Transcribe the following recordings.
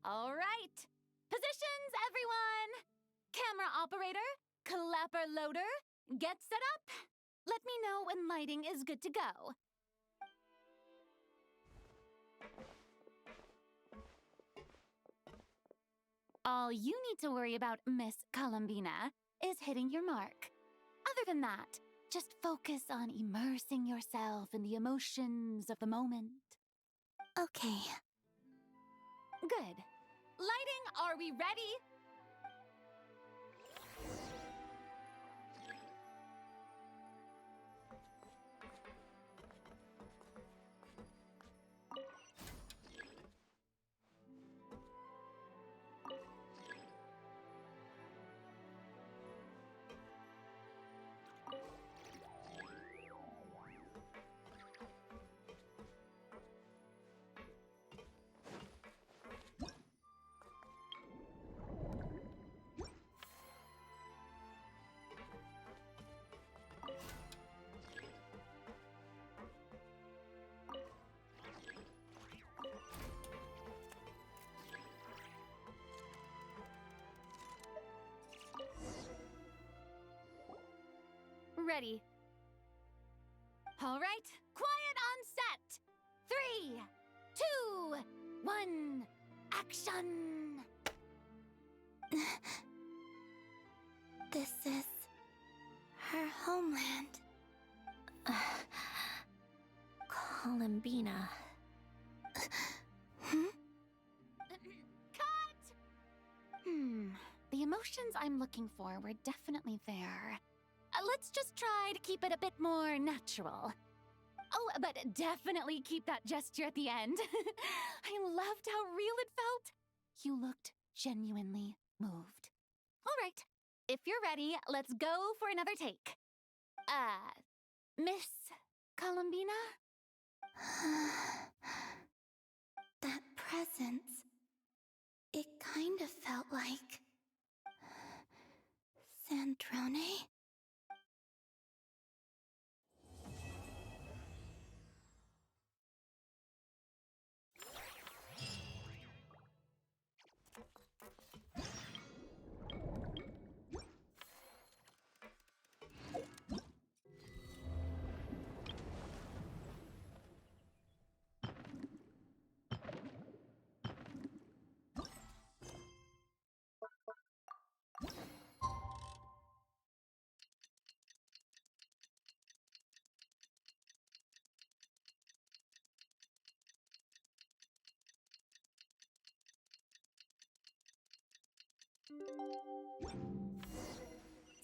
All right. Positions, everyone! Camera operator, clapper loader, get set up. Let me know when lighting is good to go. All you need to worry about, Miss Columbina, is hitting your mark. Other than that, just focus on immersing yourself in the emotions of the moment. Okay. Good. Lighting, are we ready? Ready. All right, quiet on set. 3, 2, 1, action! This is her homeland. Columbina. Cut! The emotions I'm looking for were definitely there. Let's just try to keep it a bit more natural. Oh, but definitely keep that gesture at the end. I loved how real it felt. You looked genuinely moved. All right, if you're ready, let's go for another take. Miss Columbina? That presence, it kind of felt like Sandrone?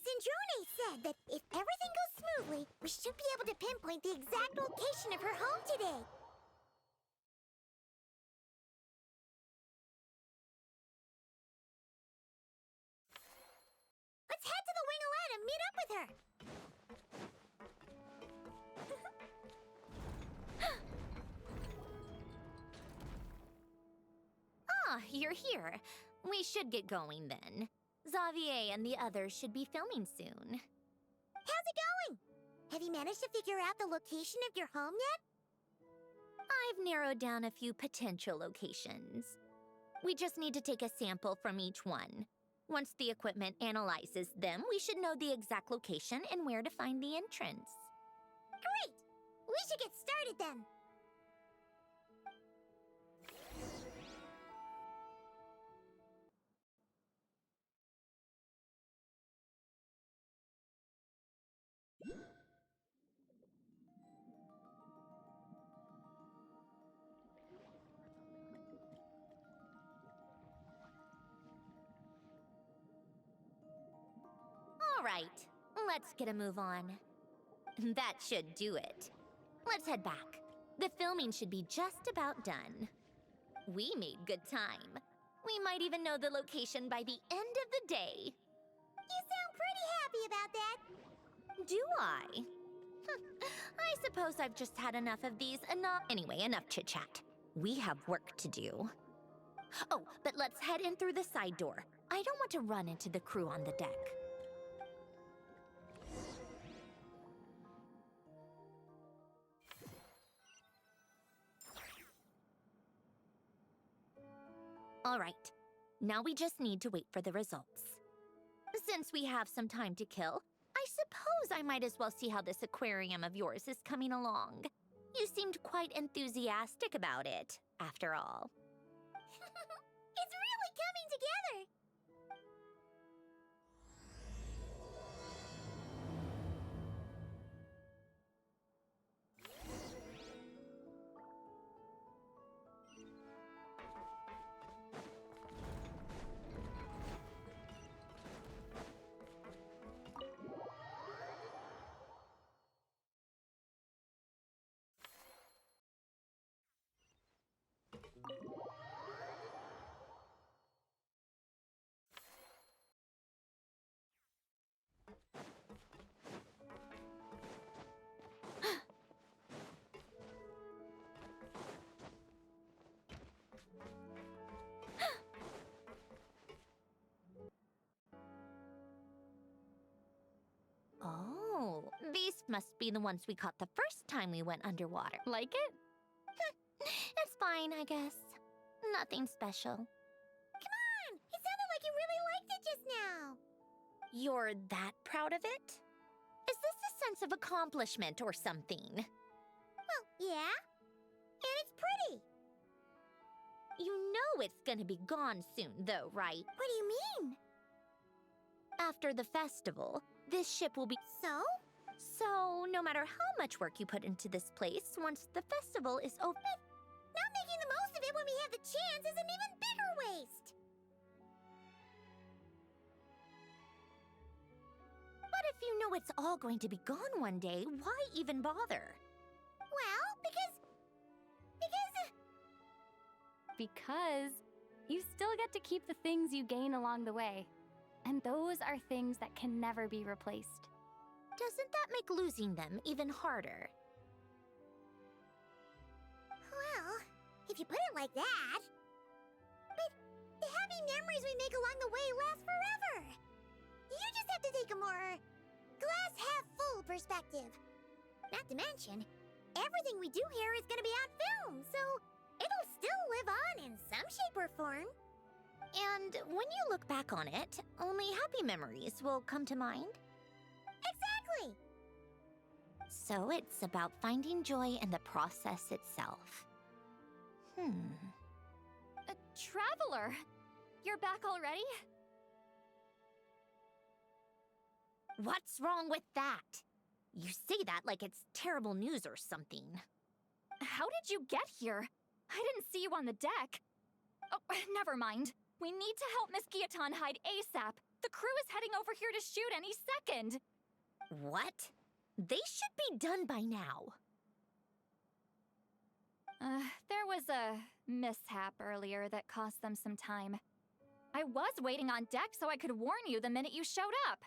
Sandrone said that if everything goes smoothly, we should be able to pinpoint the exact location of her home today. Let's head to the Wing-O-Lette and meet up with her. Ah, you're here. We should get going then. Xavier and the others should be filming soon. How's it going? Have you managed to figure out the location of your home yet? I've narrowed down a few potential locations. We just need to take a sample from each one. Once the equipment analyzes them, we should know the exact location and where to find the entrance. Great! We should get started then. All right, let's get a move on. That should do it. Let's head back. The filming should be just about done. We made good time. We might even know the location by the end of the day. You sound pretty happy about that. Do I? I suppose I've just had enough of these Anyway, enough chit-chat. We have work to do. Oh, but let's head in through the side door. I don't want to run into the crew on the deck. All right, now we just need to wait for the results. Since we have some time to kill, I suppose I might as well see how this aquarium of yours is coming along. You seemed quite enthusiastic about it, after all. It's really coming together. Oh, these must be the ones we caught the first time we went underwater. Like it? It's fine, I guess. Nothing special. Come on! It sounded like you really liked it just now. You're that proud of it? Is this a sense of accomplishment or something? Well, yeah. And it's pretty. You know it's gonna be gone soon, though, right? What do you mean? After the festival, this ship will be... So? So, no matter how much work you put into this place, once the festival is over... Not making the most of it when we have the chance is an even bigger waste. But if you know it's all going to be gone one day, why even bother? Well, Because you still get to keep the things you gain along the way. And those are things that can never be replaced. Doesn't that make losing them even harder? well, if you put it like that. But the happy memories we make along the way last forever. You just have to take a more glass-half-full perspective. Not to mention, everything we do here is going to be on film, so it'll still live on in some shape or form. And when you look back on it, only happy memories will come to mind? Exactly! So it's about finding joy in the process itself. Traveler! You're back already? What's wrong with that? You say that like it's terrible news or something. How did you get here? I didn't see you on the deck. Oh, never mind. We need to help Miss Guillotin hide ASAP. The crew is heading over here to shoot any second. What? They should be done by now. There was a mishap earlier that cost them some time. I was waiting on deck so I could warn you the minute you showed up.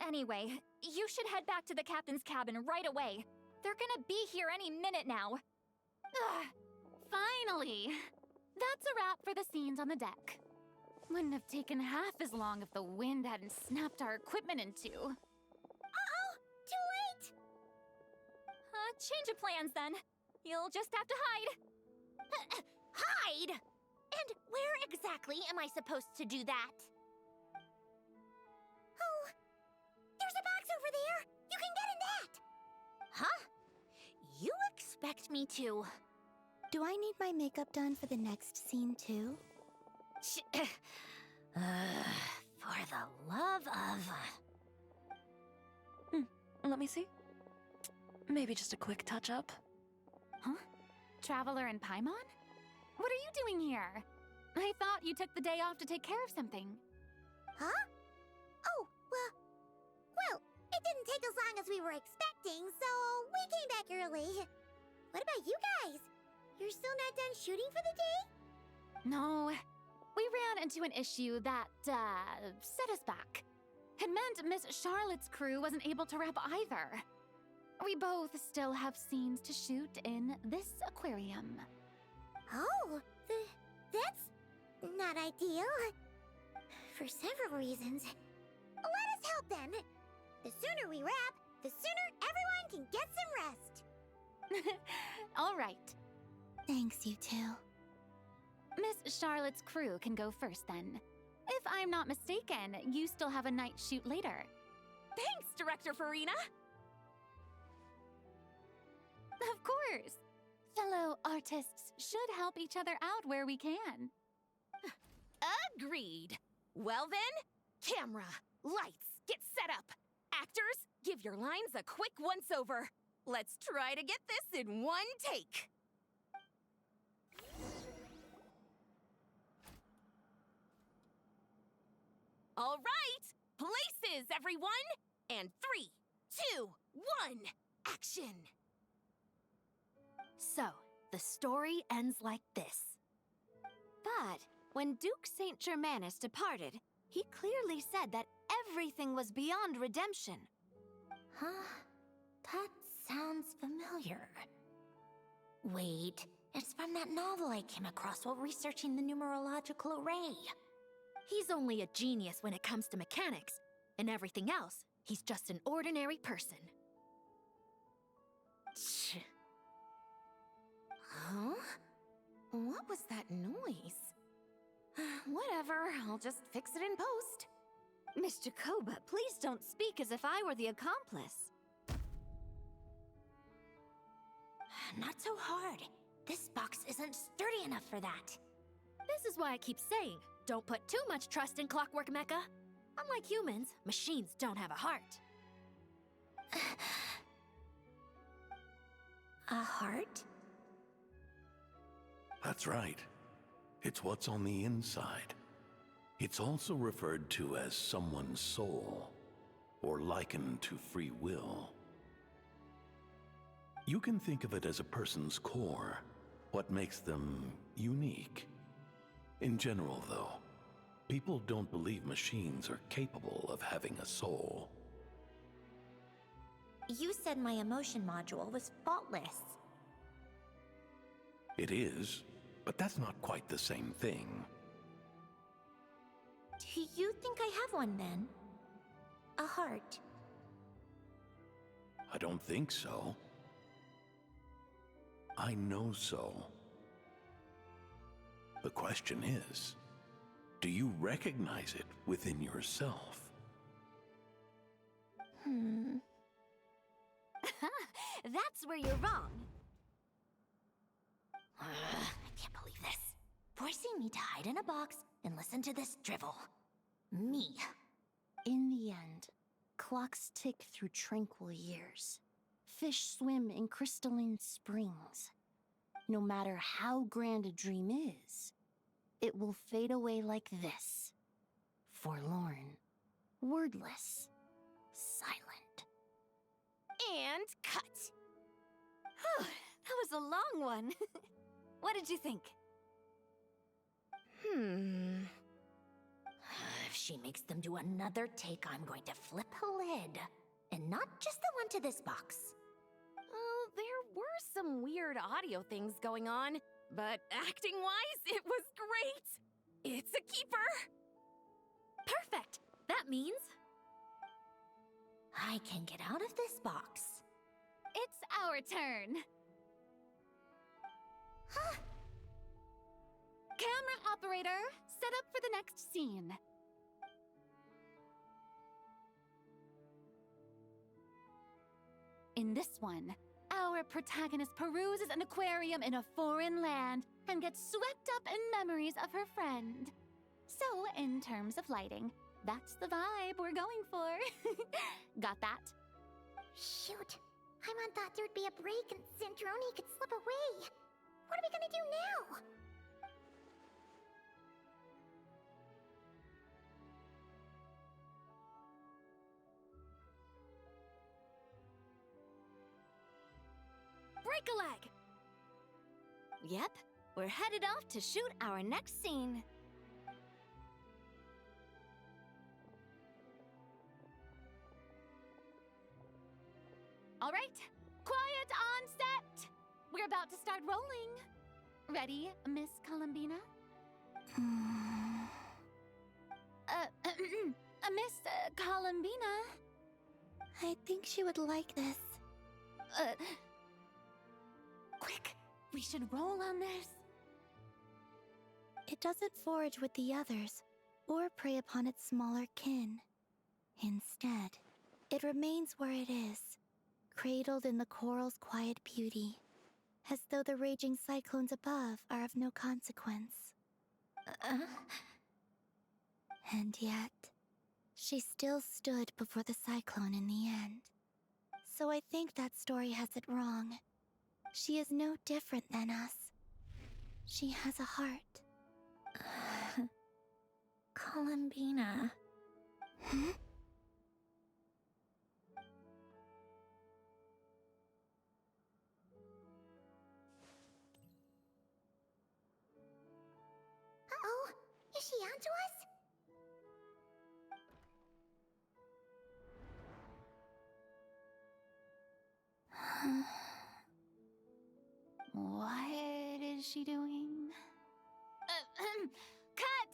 Anyway, you should head back to the captain's cabin right away. They're gonna be here any minute now. Finally! That's a wrap for the scenes on the deck. Wouldn't have taken half as long if the wind hadn't snapped our equipment in two. Uh-oh! Too late! Change of plans then. You'll just have to hide. Hide? And where exactly am I supposed to do that? Oh, there's a box over there! You can get in that! Huh? You expect me to... Do I need my makeup done for the next scene too? For the love of... Let me see. Maybe just a quick touch-up. Huh? Traveler and Paimon? What are you doing here? I thought you took the day off to take care of something. Huh? Oh, well, it didn't take as long as we were expecting. acting, so we came back early. What about you guys? You're still not done shooting for the day? No, we ran into an issue that, set us back. It meant Miss Charlotte's crew wasn't able to wrap either. We both still have scenes to shoot in this aquarium. Oh, that's not ideal. For several reasons. Let us help then. The sooner we wrap, the sooner everyone can get some rest. All right. Thanks, you two. Miss Charlotte's crew can go first then. If I'm not mistaken, you still have a night shoot later. Thanks, Director Farina! Of course. Fellow artists should help each other out where we can. Agreed. Well then, camera, lights, get set up. Actors, give your lines a quick once-over. Let's try to get this in one take. All right, places, everyone! And 3, 2, 1, action! So, the story ends like this. But when Duke Saint Germanus departed, he clearly said that everything was beyond redemption. Huh? That sounds familiar. Wait, it's from that novel I came across while researching the numerological array. He's only a genius when it comes to mechanics, and everything else, he's just an ordinary person. Tch. Huh? What was that noise? Whatever, I'll just fix it in post. Mr. Koba, please don't speak as if I were the accomplice. Not so hard. This box isn't sturdy enough for that. This is why I keep saying, don't put too much trust in Clockwork Mecha. Unlike humans, machines don't have a heart. A heart? That's right. It's what's on the inside. It's also referred to as someone's soul, or likened to free will. You can think of it as a person's core, what makes them unique. In general, though, people don't believe machines are capable of having a soul. You said my emotion module was faultless. It is, but that's not quite the same thing. Do you think I have one then? A heart? I don't think so. I know so. The question is, do you recognize it within yourself? That's where you're wrong. I can't believe this. Forcing me to hide in a box and listen to this drivel. Me. In the end, clocks tick through tranquil years. Fish swim in crystalline springs. No matter how grand a dream is, it will fade away like this. Forlorn, wordless, silent. And cut. That was a long one. What did you think? If she makes them do another take, I'm going to flip a lid. And not just the one to this box. There were some weird audio things going on, but acting-wise, it was great. It's a keeper. Perfect. That means I can get out of this box. It's our turn. Camera operator, set up for the next scene. In this one, our protagonist peruses an aquarium in a foreign land and gets swept up in memories of her friend. So, in terms of lighting, that's the vibe we're going for. Got that? Shoot. Paimon thought there'd be a break and Zandroni could slip away. What are we gonna do now? break a leg! Yep, we're headed off to shoot our next scene. All right, quiet on set! We're about to start rolling. Ready, Miss Columbina? Miss Columbina? I think she would like this. Quick, we should roll on this. It doesn't forage with the others, or prey upon its smaller kin. Instead, it remains where it is, cradled in the coral's quiet beauty, as though the raging cyclones above are of no consequence. And yet, she still stood before the cyclone in the end. So I think that story has it wrong. She is no different than us. She has a heart. Columbina. Hmm? Uh-oh, is she onto us? What is she doing? Cut!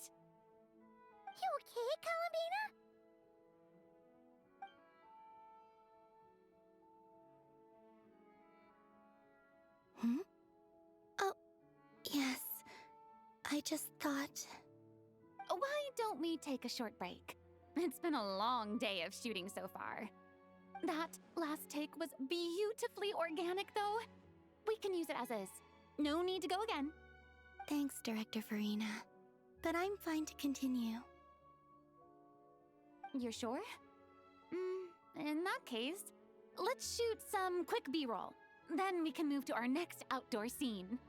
You okay, Columbina? Hmm? Oh, yes. I just thought... Why don't we take a short break? It's been a long day of shooting so far. That last take was beautifully organic, though. We can use it as is. No need to go again. Thanks, Director Farina. But I'm fine to continue. You're sure? In that case, let's shoot some quick B-roll. Then we can move to our next outdoor scene.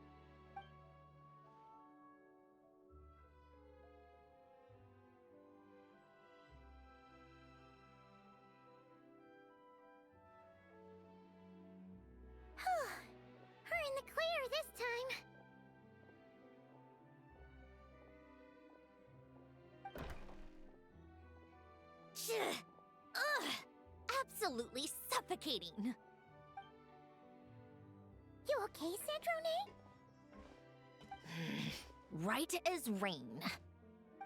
We're in the clear this time. Ugh! Absolutely suffocating! You okay, Sandrone? Right as rain.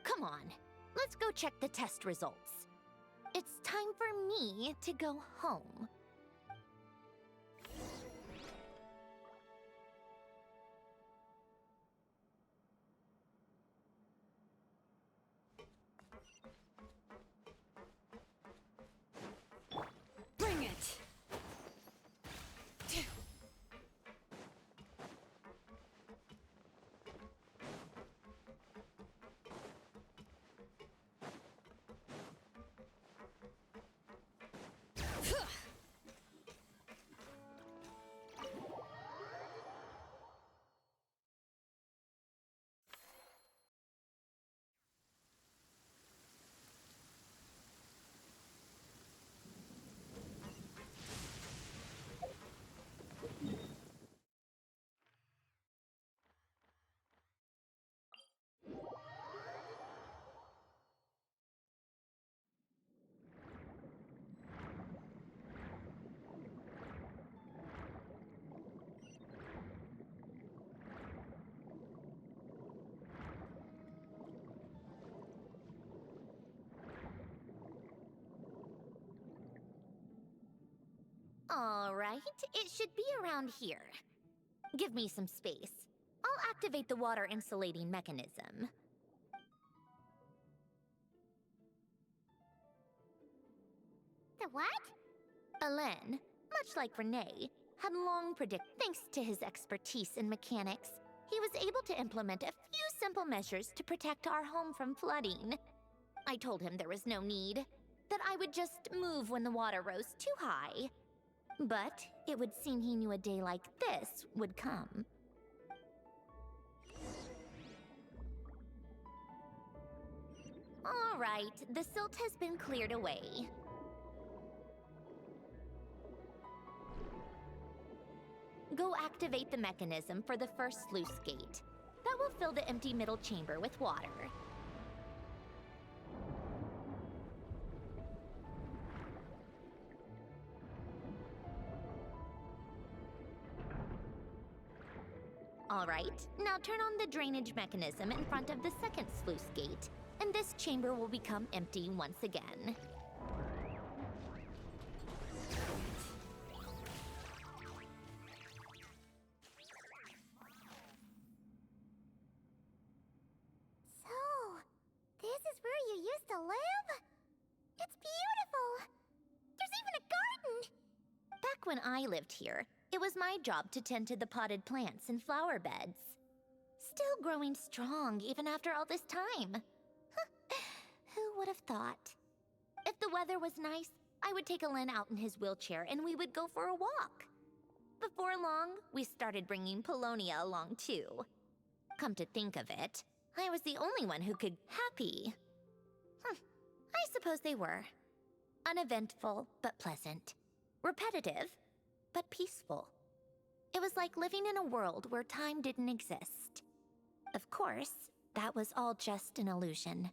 Come on, let's go check the test results. It's time for me to go home. Bring it! All right, it should be around here. Give me some space. I'll activate the water insulating mechanism. The what? Alain, much like Renee, had long predicted. Thanks to his expertise in mechanics, he was able to implement a few simple measures to protect our home from flooding. I told him there was no need, that I would just move when the water rose too high. But it would seem he knew a day like this would come. All right, the silt has been cleared away. Go activate the mechanism for the first sluice gate. That will fill the empty middle chamber with water. All right, now turn on the drainage mechanism in front of the second sluice gate, and this chamber will become empty once again. So, this is where you used to live? It's beautiful! There's even a garden! Back when I lived here, it was my job to tend to the potted plants and flower beds. Still growing strong even after all this time. Who would have thought? If the weather was nice, I would take Alen out in his wheelchair and we would go for a walk. Before long, we started bringing Polonia along too. Come to think of it, I was the only one who could happy. I suppose they were. Uneventful, but pleasant. Repetitive, but peaceful. It was like living in a world where time didn't exist. Of course, that was all just an illusion.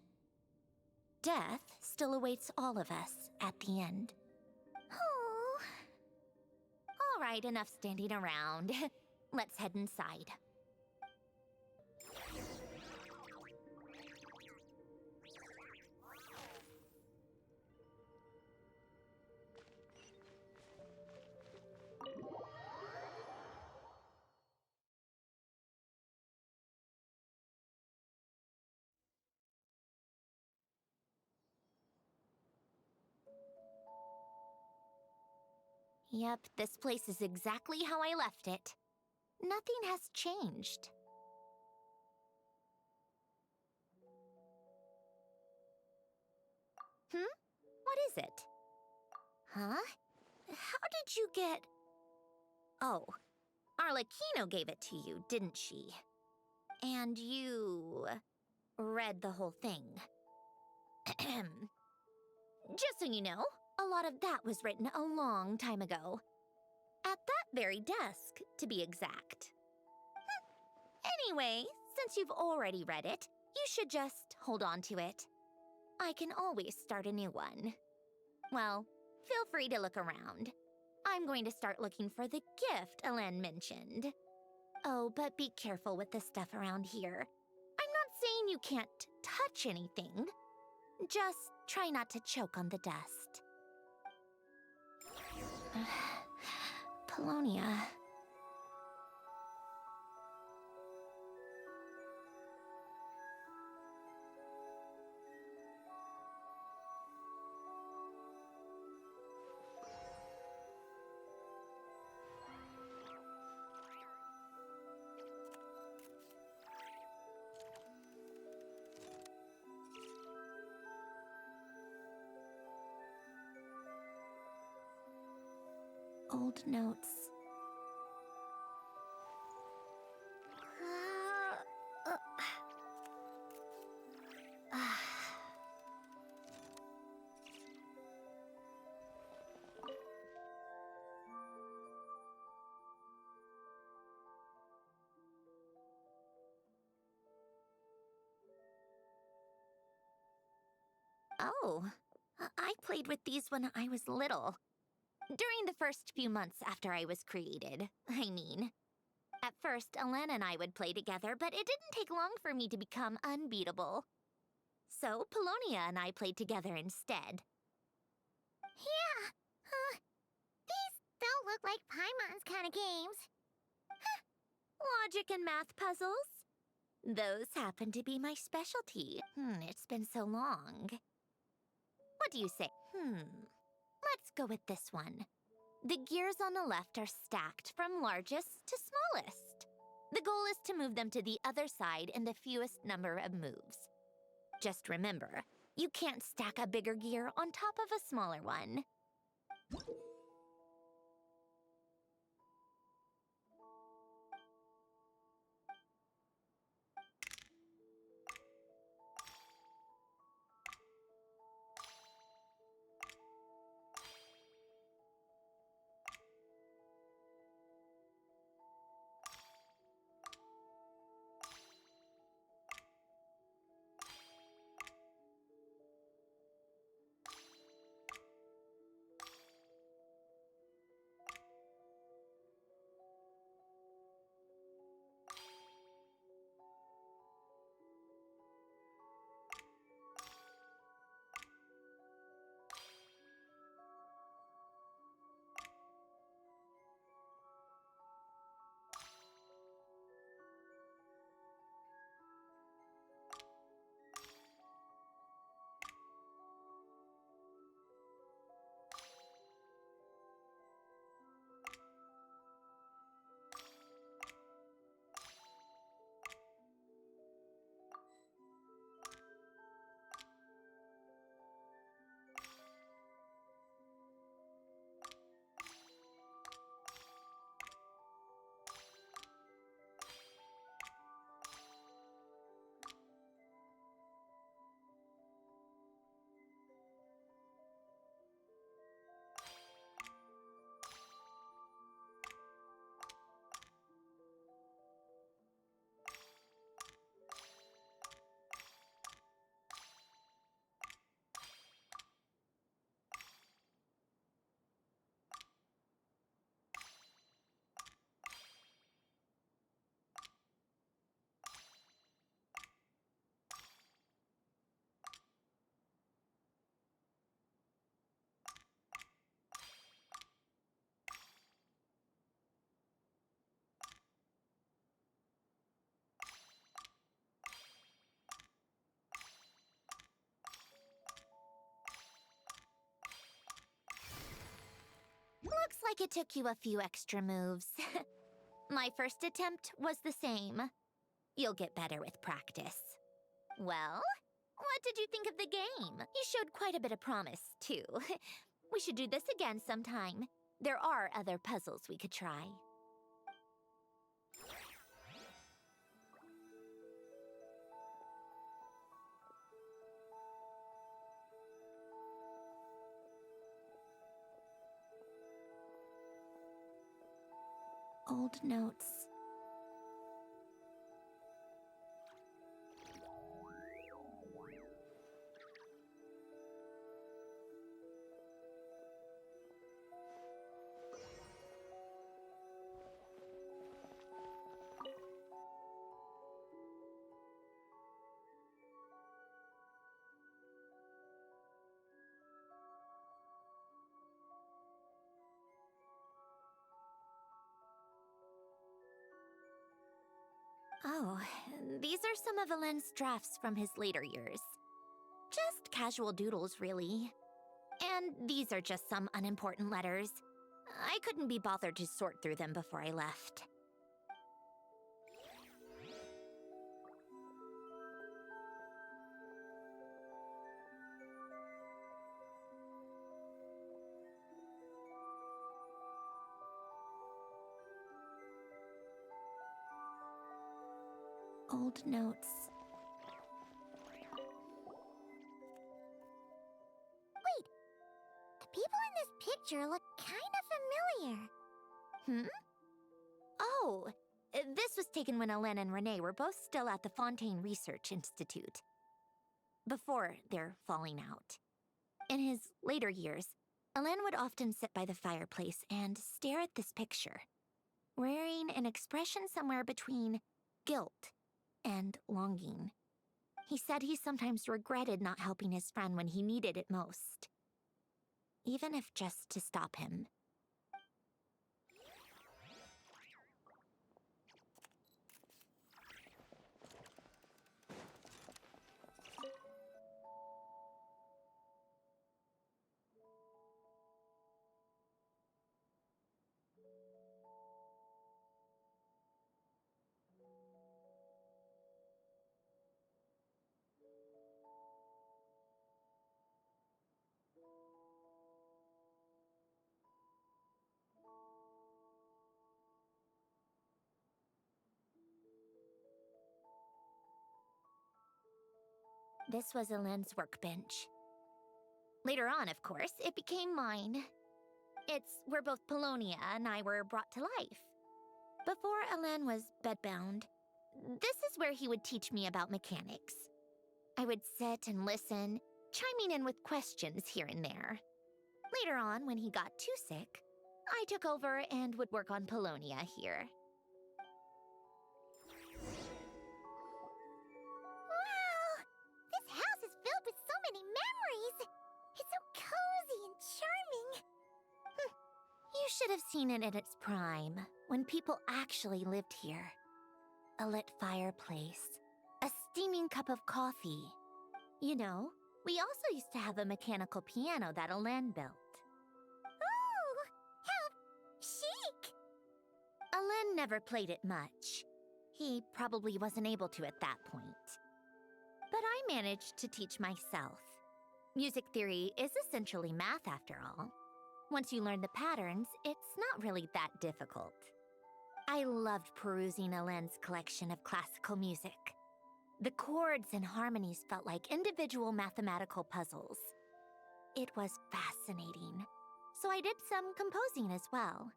Death still awaits all of us at the end. Oh. All right, enough standing around. Let's head inside. Yep, this place is exactly how I left it. Nothing has changed. What is it? Huh? How did you get... Oh, Arlecchino gave it to you, didn't she? And you... read the whole thing. Just so you know, a lot of that was written a long time ago. At that very desk, to be exact. Anyway, since you've already read it, you should just hold on to it. I can always start a new one. Well, feel free to look around. I'm going to start looking for the gift Alen mentioned. Oh, but be careful with the stuff around here. I'm not saying you can't touch anything. Just try not to choke on the dust. Polonia. Old notes. Oh, I played with these when I was little. During the first few months after I was created, I mean. At first, Alen and I would play together, but it didn't take long for me to become unbeatable. So, Polonia and I played together instead. Yeah. These don't look like Paimon's kind of games. Logic and math puzzles? Those happen to be my specialty. It's been so long. What do you say? Let's go with this one. The gears on the left are stacked from largest to smallest. The goal is to move them to the other side in the fewest number of moves. Just remember, you can't stack a bigger gear on top of a smaller one. like it took you a few extra moves. My first attempt was the same. You'll get better with practice. Well, what did you think of the game? You showed quite a bit of promise, too. We should do this again sometime. There are other puzzles we could try. Old notes. Oh, these are some of Alen's drafts from his later years. Just casual doodles, really. And these are just some unimportant letters. I couldn't be bothered to sort through them before I left. Old notes. Wait, the people in this picture look kind of familiar. Hmm? Oh, this was taken when Alen and Renee were both still at the Fontaine Research Institute. Before their falling out. In his later years, Alen would often sit by the fireplace and stare at this picture, wearing an expression somewhere between guilt and longing. He said he sometimes regretted not helping his friend when he needed it most, even if just to stop him. This was Alen's workbench. Later on, of course, it became mine. It's where both Polonia and I were brought to life. Before Alen was bedbound, this is where he would teach me about mechanics. I would sit and listen, chiming in with questions here and there. Later on, when he got too sick, I took over and would work on Polonia here. Wow! This house is filled with so many memories! It's so cozy and charming! You should have seen it in its prime, when people actually lived here. A lit fireplace, a steaming cup of coffee. You know, we also used to have a mechanical piano that Alen built. Oh, how chic! Alen never played it much. He probably wasn't able to at that point. But I managed to teach myself. Music theory is essentially math after all. Once you learn the patterns, it's not really that difficult. I loved perusing Alen's collection of classical music. The chords and harmonies felt like individual mathematical puzzles. It was fascinating, so I did some composing as well.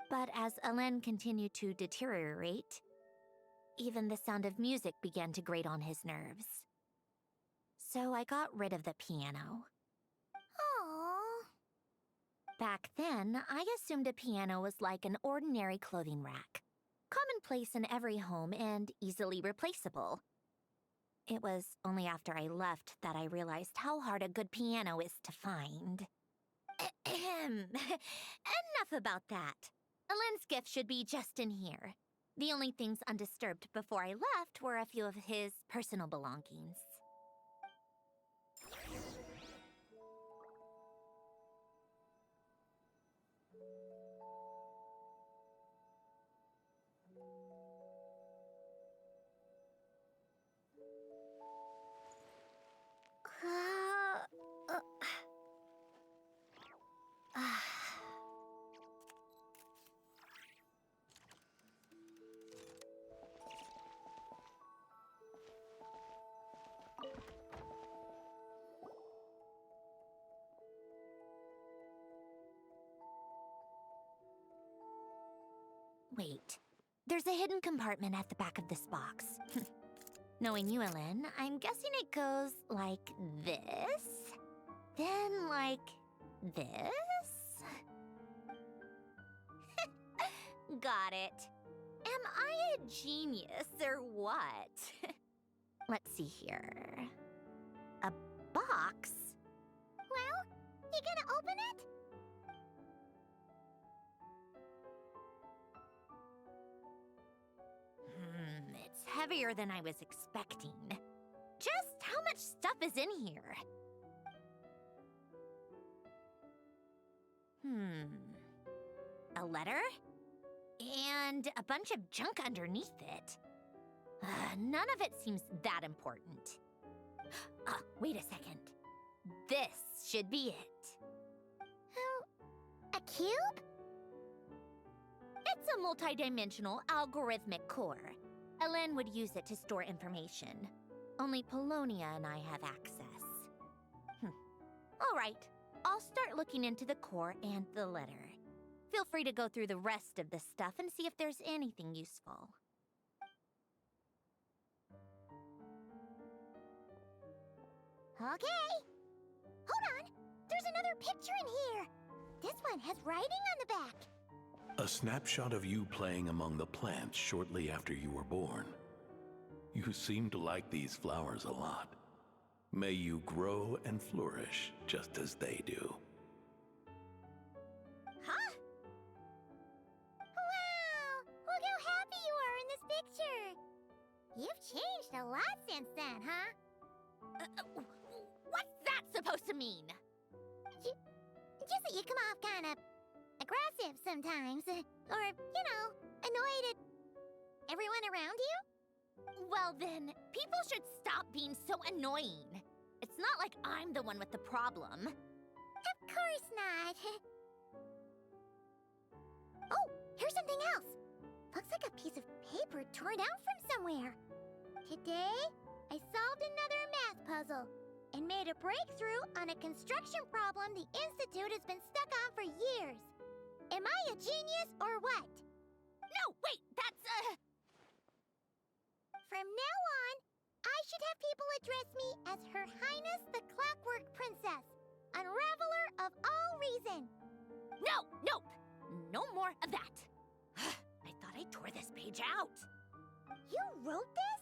But as Alen continued to deteriorate, even the sound of music began to grate on his nerves. So I got rid of the piano. Aww. Back then, I assumed a piano was like an ordinary clothing rack, commonplace in every home and easily replaceable. It was only after I left that I realized how hard a good piano is to find. Ahem. Enough about that. Alen's gift should be just in here. The only things undisturbed before I left were a few of his personal belongings. Wait. There's a hidden compartment at the back of this box. Knowing you, Ellen, I'm guessing it goes like this. Then like this. Got it. Am I a genius or what? Let's see here. A box? Well, you gonna open it? It's heavier than I was expecting. Just how much stuff is in here? A letter? And a bunch of junk underneath it. None of it seems that important. Wait a second. This should be it. A cube? It's a multidimensional algorithmic core. Ellen would use it to store information. Only Polonia and I have access. All right, I'll start looking into the core and the letter. Feel free to go through the rest of the stuff and see if there's anything useful. Okay. Hold on. There's another picture in here. This one has writing on the back. A snapshot of you playing among the plants shortly after you were born. You seem to like these flowers a lot. May you grow and flourish just as they do. Huh? Wow! Look how happy you are in this picture. You've changed a lot since then, huh? What's that supposed to mean? Just that you come off kind of aggressive sometimes. Or, annoyed at everyone around you? Well then, people should stop being so annoying. It's not like I'm the one with the problem. Of course not. Oh, here's something else. Looks like a piece of paper torn out from somewhere. Today, I solved another math puzzle and made a breakthrough on a construction problem the Institute has been stuck on for years. Am I a genius or what? No, wait, that's From now on, I should have people address me as Her Highness the Clockwork Princess, unraveler of all reason. Nope. No more of that. I thought I tore this page out. You wrote this?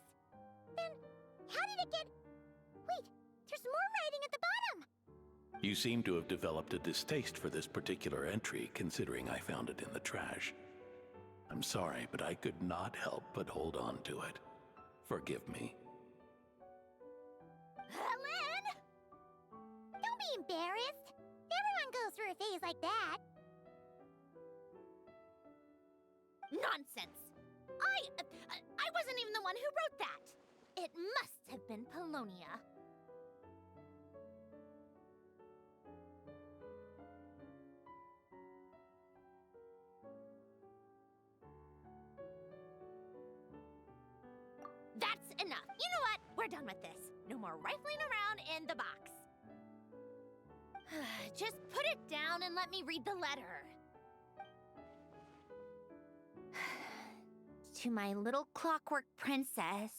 Then how did it get... Wait, there's more writing at the bottom. You seem to have developed a distaste for this particular entry, considering I found it in the trash. I'm sorry, but I could not help but hold on to it. Forgive me. Ellen! Don't be embarrassed. Everyone goes through a phase like that. Nonsense. I wasn't even the one who wrote that. It must have been Polonia. That's enough. You know what? We're done with this. No more rifling around in the box. Just put it down and let me read the letter. To my little clockwork princess.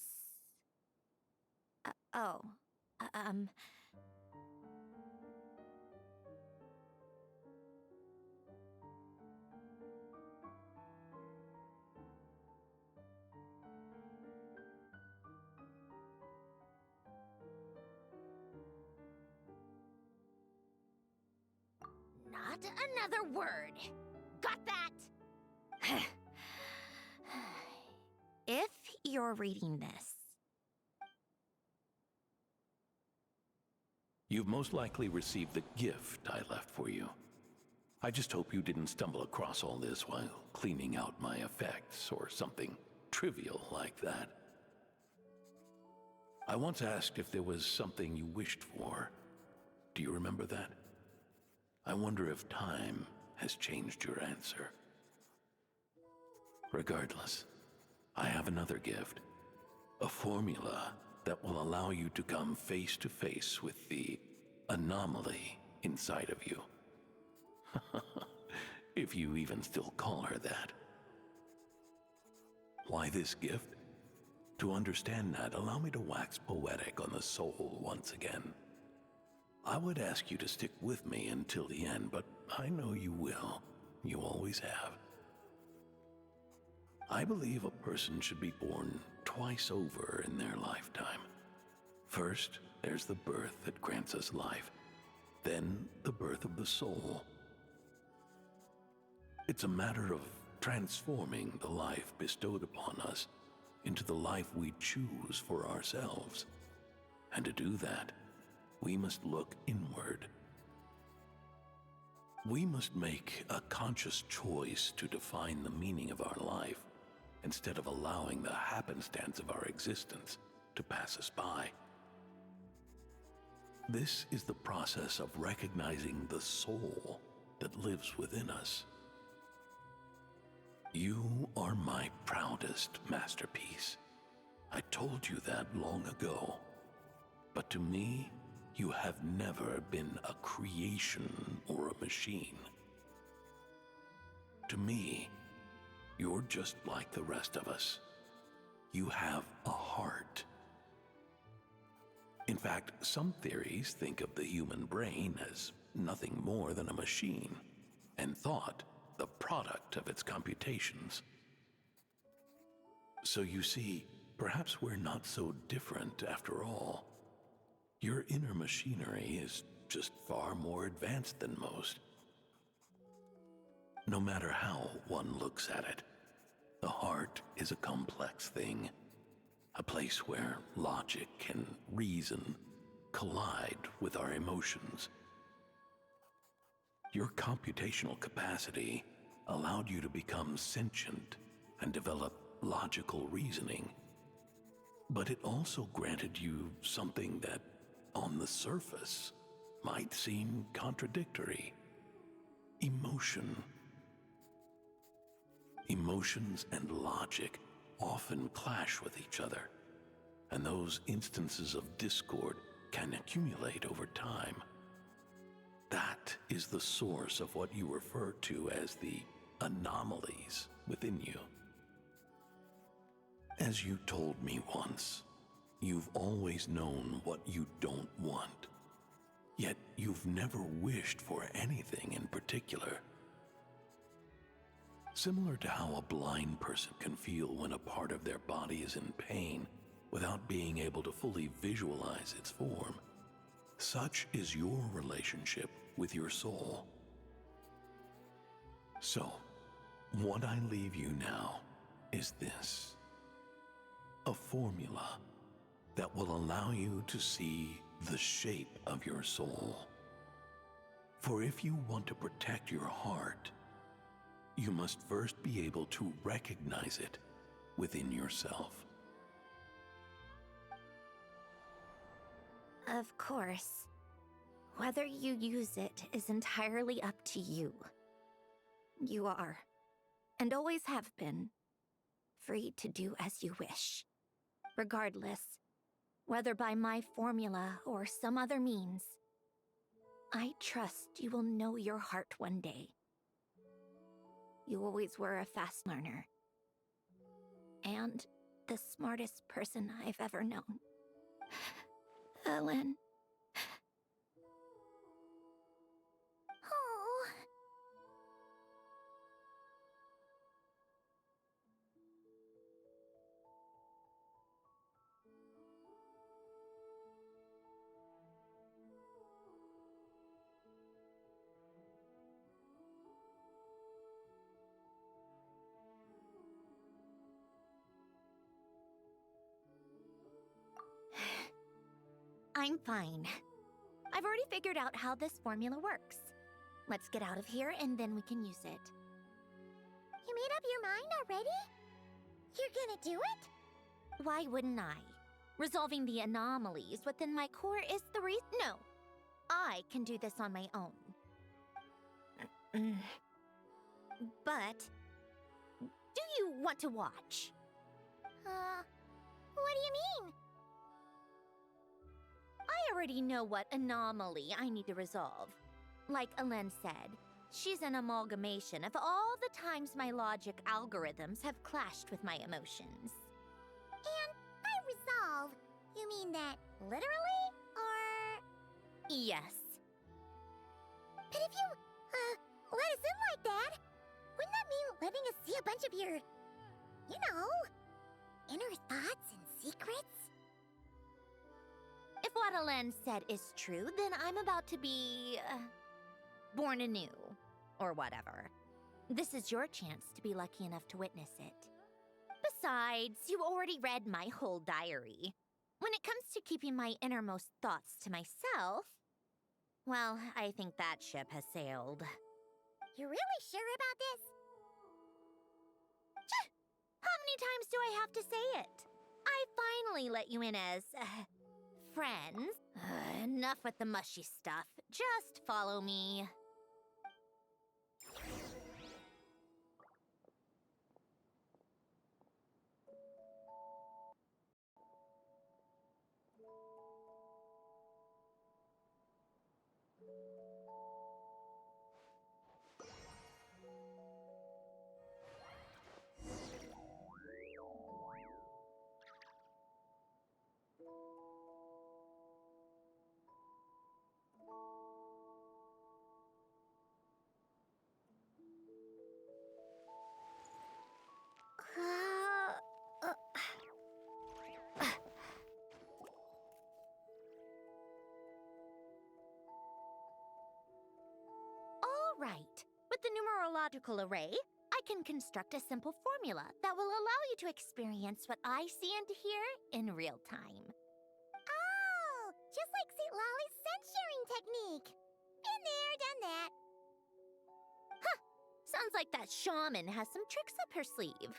Not another word. Got that? If you're reading this, You've most likely received the gift I left for you. I just hope you didn't stumble across all this while cleaning out my effects or something trivial like that. I once asked if there was something you wished for. Do you remember that? I wonder if time has changed your answer. Regardless, I have another gift. A formula that will allow you to come face to face with the anomaly inside of you. If you even still call her that. Why this gift? To understand that, allow me to wax poetic on the soul once again. I would ask you to stick with me until the end, but I know you will. You always have. I believe a person should be born twice over in their lifetime. First, there's the birth that grants us life. Then, the birth of the soul. It's a matter of transforming the life bestowed upon us into the life we choose for ourselves. And to do that, we must look inward. We must make a conscious choice to define the meaning of our life instead of allowing the happenstance of our existence to pass us by. This is the process of recognizing the soul that lives within us. You are my proudest masterpiece. I told you that long ago. But to me, you have never been a creation or a machine. To me, you're just like the rest of us. You have a heart. In fact, some theories think of the human brain as nothing more than a machine, and thought the product of its computations. So you see, perhaps we're not so different after all. Your inner machinery is just far more advanced than most. No matter how one looks at it, the heart is a complex thing, a place where logic and reason collide with our emotions. Your computational capacity allowed you to become sentient and develop logical reasoning. But it also granted you something that, on the surface, might seem contradictory: emotion. Emotions and logic often clash with each other, and those instances of discord can accumulate over time. That is the source of what you refer to as the anomalies within you. As you told me once, you've always known what you don't want, yet you've never wished for anything in particular. Similar to how a blind person can feel when a part of their body is in pain without being able to fully visualize its form, such is your relationship with your soul. So, what I leave you now is this: a formula that will allow you to see the shape of your soul. For if you want to protect your heart, you must first be able to recognize it within yourself. Of course. Whether you use it is entirely up to you. You are, and always have been, free to do as you wish. Regardless, whether by my formula or some other means, I trust you will know your heart one day. You always were a fast learner, and the smartest person I've ever known. Ellen. Oh. I'm fine. I've already figured out how this formula works. Let's get out of here and then we can use it. You made up your mind already? You're gonna do it? Why wouldn't I? Resolving the anomalies within my core is the reason. No, I can do this on my own. But, do you want to watch? What do you mean? I already know what anomaly I need to resolve. Like Alen said, she's an amalgamation of all the times my logic algorithms have clashed with my emotions. And by resolve, you mean that literally? Or... Yes. But if you, let us in like that, wouldn't that mean letting us see a bunch of your, you know, inner thoughts and secrets? If what Alen said is true, then I'm about to be... born anew. Or whatever. This is your chance to be lucky enough to witness it. Besides, you already read my whole diary. When it comes to keeping my innermost thoughts to myself, well, I think that ship has sailed. You're really sure about this? How many times do I have to say it? I finally let you in as... friends. Enough with the mushy stuff. Just follow me. All right. With the numerological array, I can construct a simple formula that will allow you to experience what I see and hear in real time. Oh, just like St. Lolly's sense-sharing technique. Been there, done that. Sounds like that shaman has some tricks up her sleeve.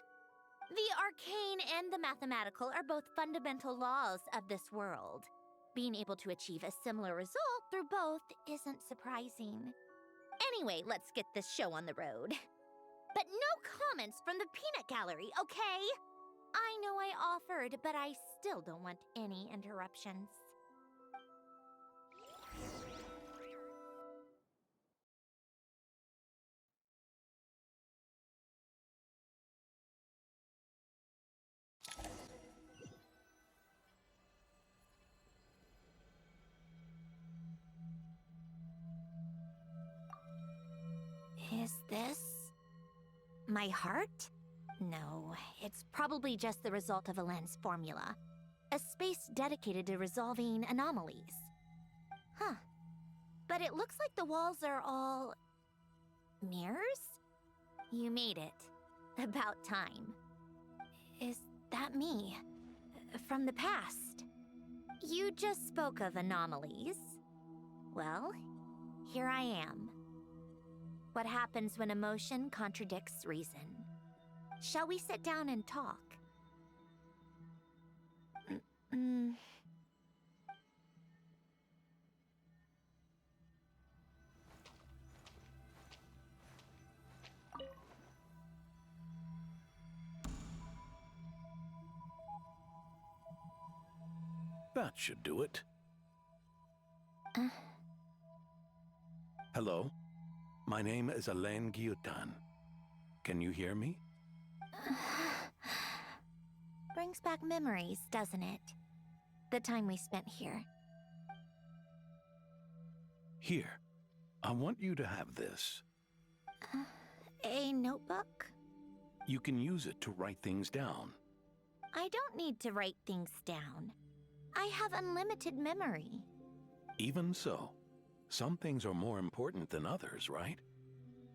The arcane and the mathematical are both fundamental laws of this world. Being able to achieve a similar result through both isn't surprising. Anyway, let's get this show on the road. But no comments from the peanut gallery, okay? I know I offered, but I still don't want any interruptions. Is this... my heart? No, it's probably just the result of Alan's formula. A space dedicated to resolving anomalies. Huh. But it looks like the walls are all... mirrors? You made it. About time. Is that me? From the past? You just spoke of anomalies. Well, here I am. What happens when emotion contradicts reason? Shall we sit down and talk? That should do it. Hello? My name is Alain Guillotin. Can you hear me? Brings back memories, doesn't it? The time we spent here. Here, I want you to have this. A notebook? You can use it to write things down. I don't need to write things down. I have unlimited memory. Even so, some things are more important than others, right?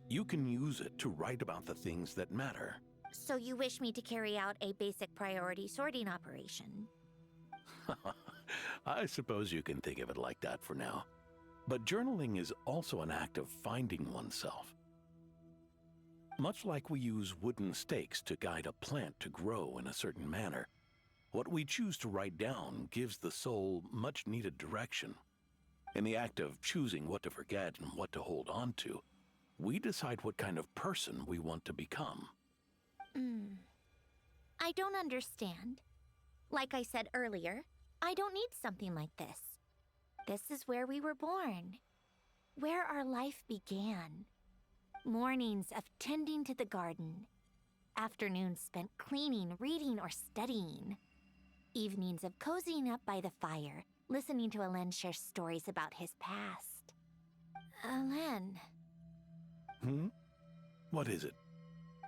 You can use it to write about the things that matter. So you wish me to carry out a basic priority sorting operation? I suppose you can think of it like that for now. But journaling is also an act of finding oneself. Much like we use wooden stakes to guide a plant to grow in a certain manner, What we choose to write down gives the soul much-needed direction. In the act of choosing what to forget and what to hold on to, we decide what kind of person we want to become. I don't understand. Like I said earlier, I don't need something like this. This is where we were born, where our life began. Mornings of tending to the garden, afternoons spent cleaning, reading, or studying. Evenings of cozying up by the fire, listening to Alen share stories about his past. Alen, What is it?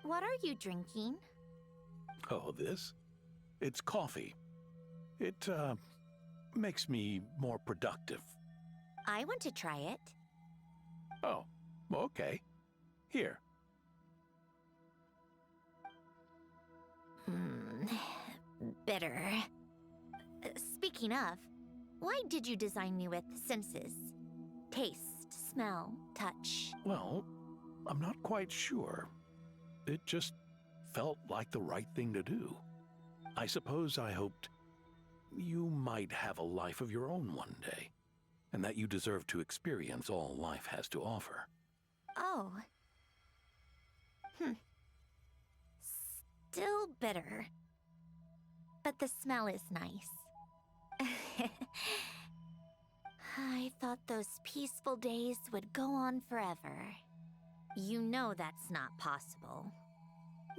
what are you drinking? Oh, this? It's coffee. It, makes me more productive. I want to try it. Oh, okay. Here. Bitter. Speaking of, why did you design me with senses? Taste, smell, touch. Well, I'm not quite sure. It just felt like the right thing to do. I suppose I hoped you might have a life of your own one day, and that you deserve to experience all life has to offer. Oh. Still bitter. But the smell is nice. I thought those peaceful days would go on forever. You know that's not possible.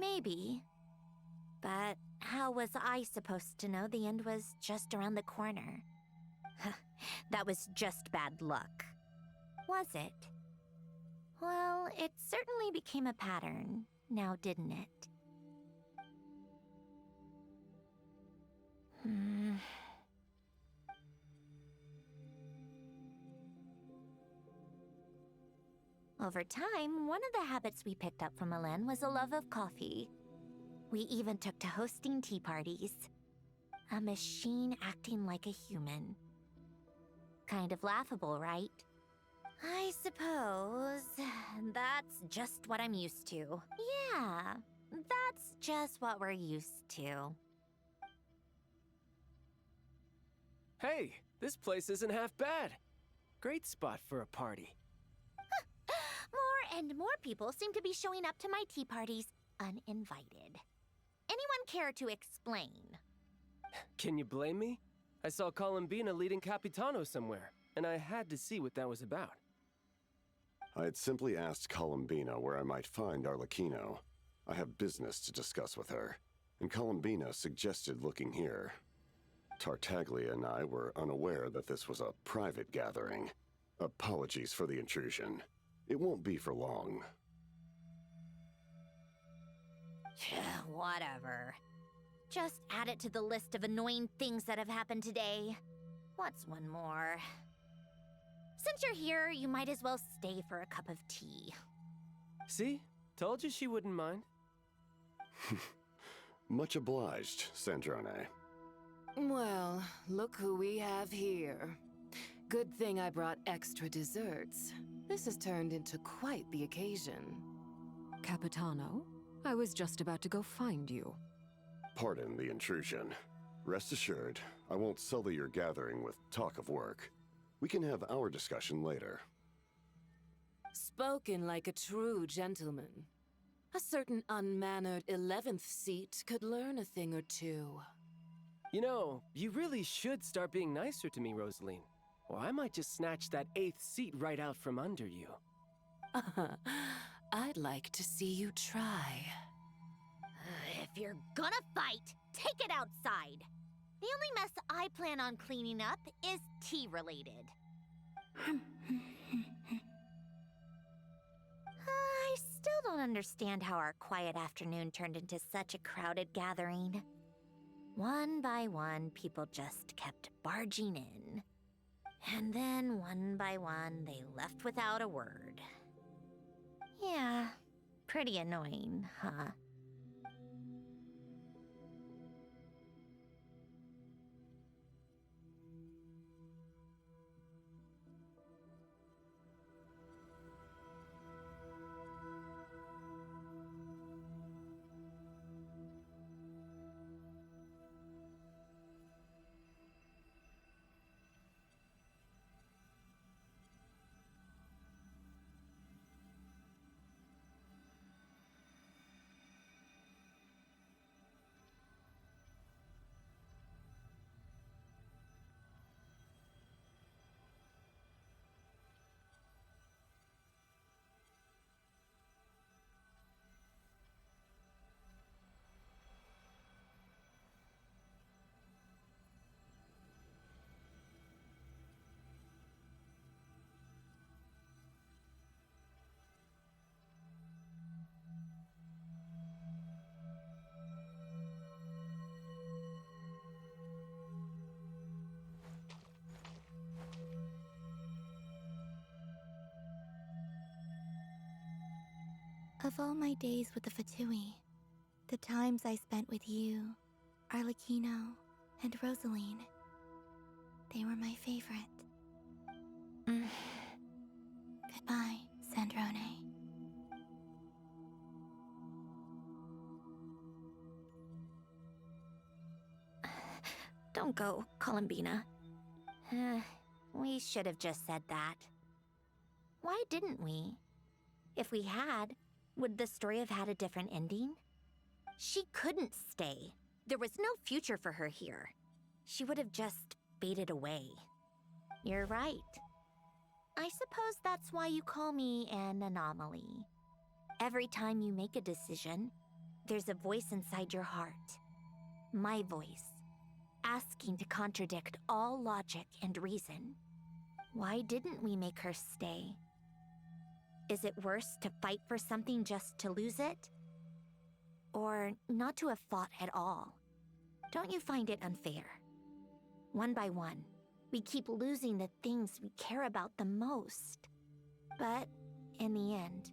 Maybe. But how was I supposed to know the end was just around the corner? That was just bad luck. Was it? Well, it certainly became a pattern, now didn't it? Over time, one of the habits we picked up from Alen was a love of coffee. We even took to hosting tea parties. A machine acting like a human. Kind of laughable, right? I suppose that's just what I'm used to. Yeah, that's just what we're used to. Hey, this place isn't half bad. Great spot for a party. More and more people seem to be showing up to my tea parties uninvited. Anyone care to explain? Can you blame me? I saw Columbina leading Capitano somewhere, and I had to see what that was about. I had simply asked Columbina where I might find Arlecchino. I have business to discuss with her, and Columbina suggested looking here. Tartaglia and I were unaware that this was a private gathering. Apologies for the intrusion. It won't be for long. Whatever. Just add it to the list of annoying things that have happened today. What's one more? Since you're here, you might as well stay for a cup of tea. See? Told you she wouldn't mind. Much obliged, Sandrone. Well, look who we have here. Good thing I brought extra desserts. This has turned into quite the occasion. Capitano, I was just about to go find you. Pardon the intrusion. Rest assured, I won't sully your gathering with talk of work. We can have our discussion later. Spoken like a true gentleman. A certain unmannered 11th seat could learn a thing or two. You know, you really should start being nicer to me, Rosaline. Or I might just snatch that 8th seat right out from under you. I'd like to see you try. If you're gonna fight, take it outside. The only mess I plan on cleaning up is tea-related. I still don't understand how our quiet afternoon turned into such a crowded gathering. One by one, people just kept barging in. And then, one by one, they left without a word. Yeah, pretty annoying, huh? Of all my days with the Fatui, the times I spent with you, Arlecchino, and Rosaline, they were my favorite. Goodbye, Sandrone. Don't go, Columbina. We should have just said that. Why didn't we? If we had, would the story have had a different ending? She couldn't stay. There was no future for her here. She would have just faded away. You're right. I suppose that's why you call me an anomaly. Every time you make a decision, there's a voice inside your heart. My voice, asking to contradict all logic and reason. Why didn't we make her stay? Is it worse to fight for something just to lose it? Or not to have fought at all? Don't you find it unfair? One by one, we keep losing the things we care about the most. But in the end,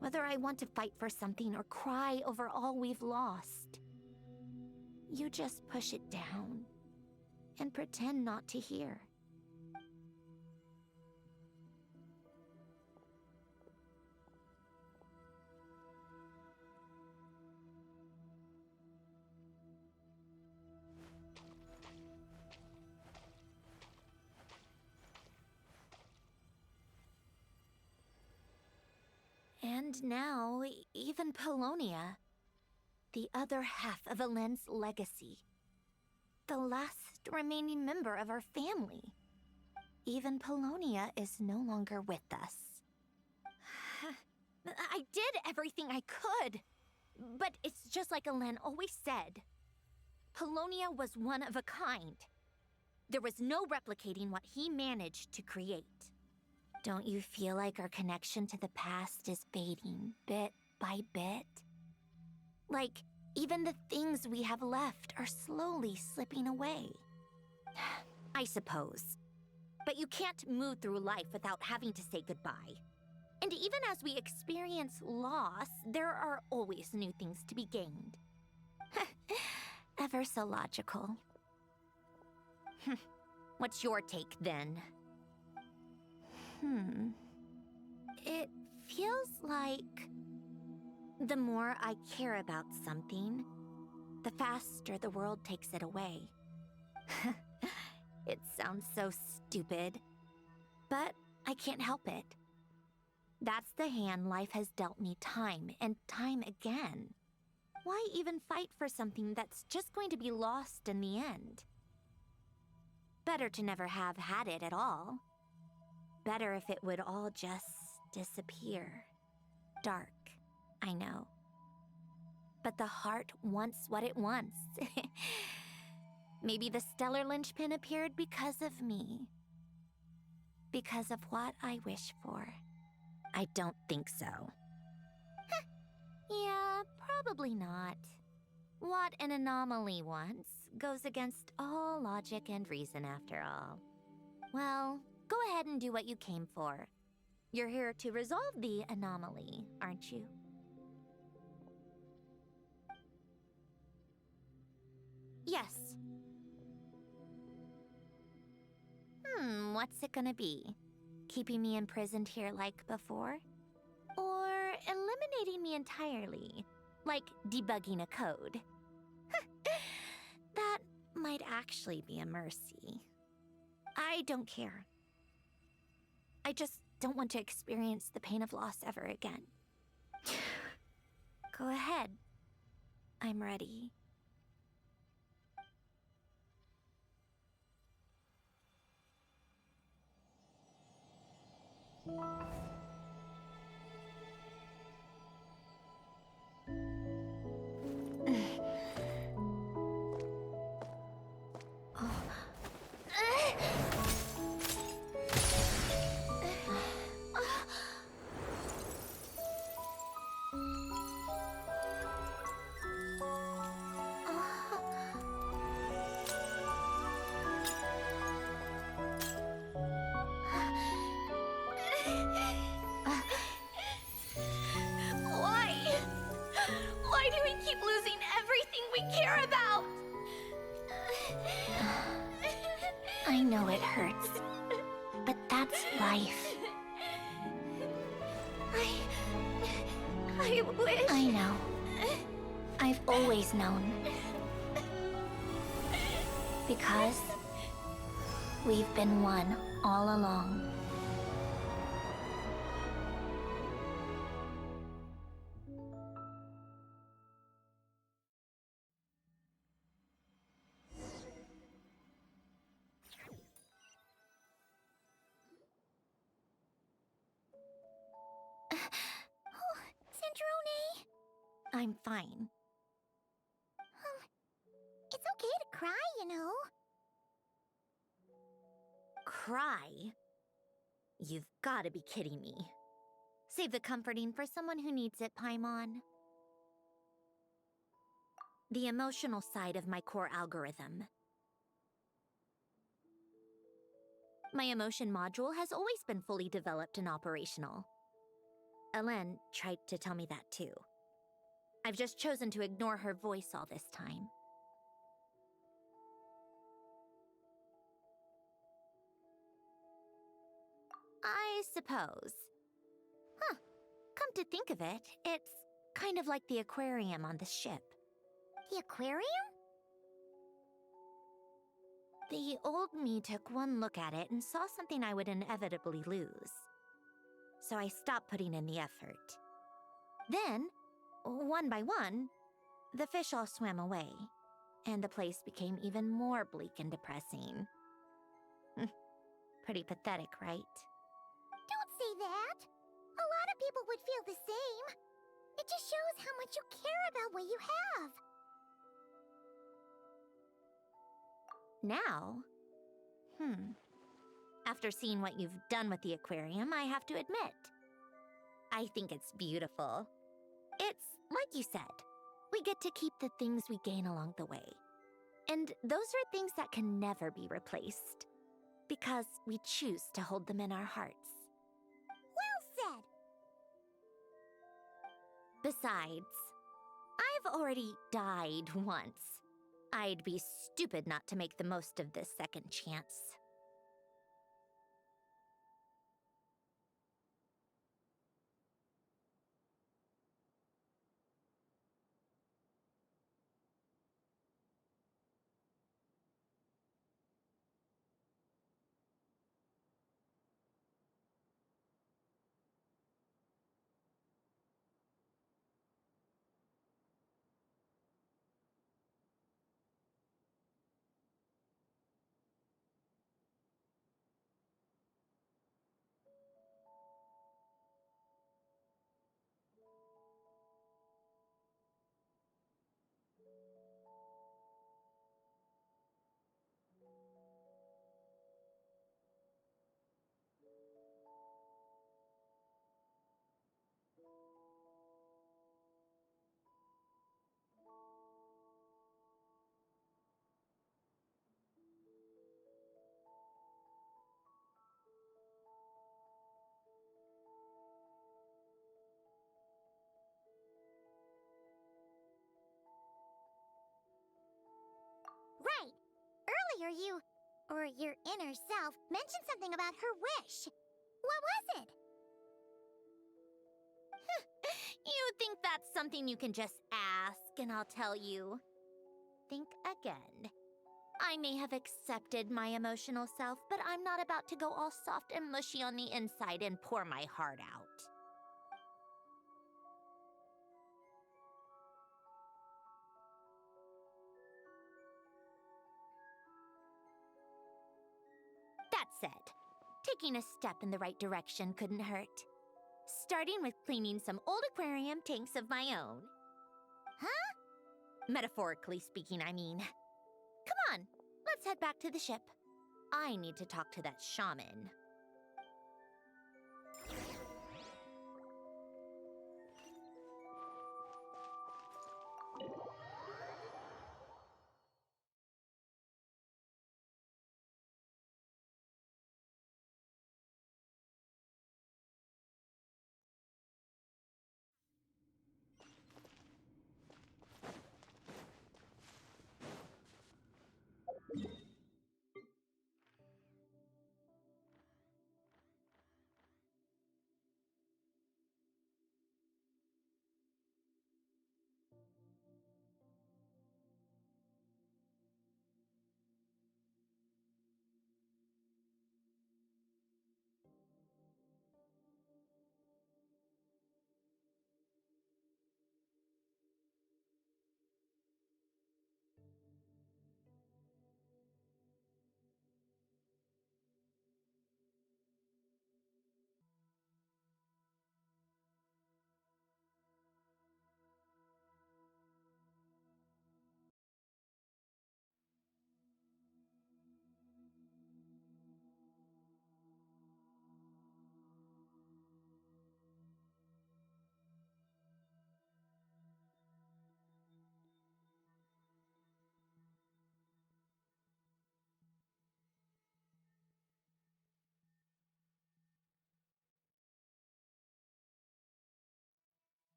whether I want to fight for something or cry over all we've lost, you just push it down and pretend not to hear. And now, even Polonia, the other half of Alen's legacy, the last remaining member of our family. Even Polonia is no longer with us. I did everything I could, but it's just like Alen always said. Polonia was one of a kind. There was no replicating what he managed to create. Don't you feel like our connection to the past is fading bit by bit? Like, even the things we have left are slowly slipping away. I suppose. But you can't move through life without having to say goodbye. And even as we experience loss, there are always new things to be gained. Ever so logical. What's your take, then? It feels like the more I care about something, the faster the world takes it away. It sounds so stupid, but I can't help it. That's the hand life has dealt me time and time again. Why even fight for something that's just going to be lost in the end? Better to never have had it at all. Better if it would all just disappear. Dark, I know. But the heart wants what it wants. Maybe the stellar linchpin appeared because of me. Because of what I wish for. I don't think so. Yeah, probably not. What an anomaly wants goes against all logic and reason after all. Well, go ahead and do what you came for. You're here to resolve the anomaly, aren't you? Yes. What's it gonna be? Keeping me imprisoned here like before? Or eliminating me entirely, like debugging a code? That might actually be a mercy. I don't care. I just don't want to experience the pain of loss ever again. Go ahead. I'm ready. keep losing everything we care about! I know it hurts, but that's life. I wish... I know. I've always known. Because we've been one all along. Centrone? I'm fine. It's okay to cry, you know. Cry? You've got to be kidding me. Save the comforting for someone who needs it, Paimon. The emotional side of my core algorithm. My emotion module has always been fully developed and operational. Elen tried to tell me that too. I've just chosen to ignore her voice all this time. I suppose. Huh. Come to think of it, it's kind of like the aquarium on the ship. The aquarium? The old me took one look at it and saw something I would inevitably lose. So I stopped putting in the effort. Then, one by one, the fish all swam away, and the place became even more bleak and depressing. Pretty pathetic, right? Don't say that. A lot of people would feel the same. It just shows how much you care about what you have. Now? After seeing what you've done with the aquarium, I have to admit, I think it's beautiful. It's like you said, we get to keep the things we gain along the way. And those are things that can never be replaced, because we choose to hold them in our hearts. Well said. Besides, I've already died once. I'd be stupid not to make the most of this second chance. Right. Earlier your inner self, mentioned something about her wish. What was it? You think that's something you can just ask and I'll tell you? Think again. I may have accepted my emotional self, but I'm not about to go all soft and mushy on the inside and pour my heart out. That said, taking a step in the right direction couldn't hurt. Starting with cleaning some old aquarium tanks of my own. Huh? Metaphorically speaking, I mean. Come on, let's head back to the ship. I need to talk to that shaman.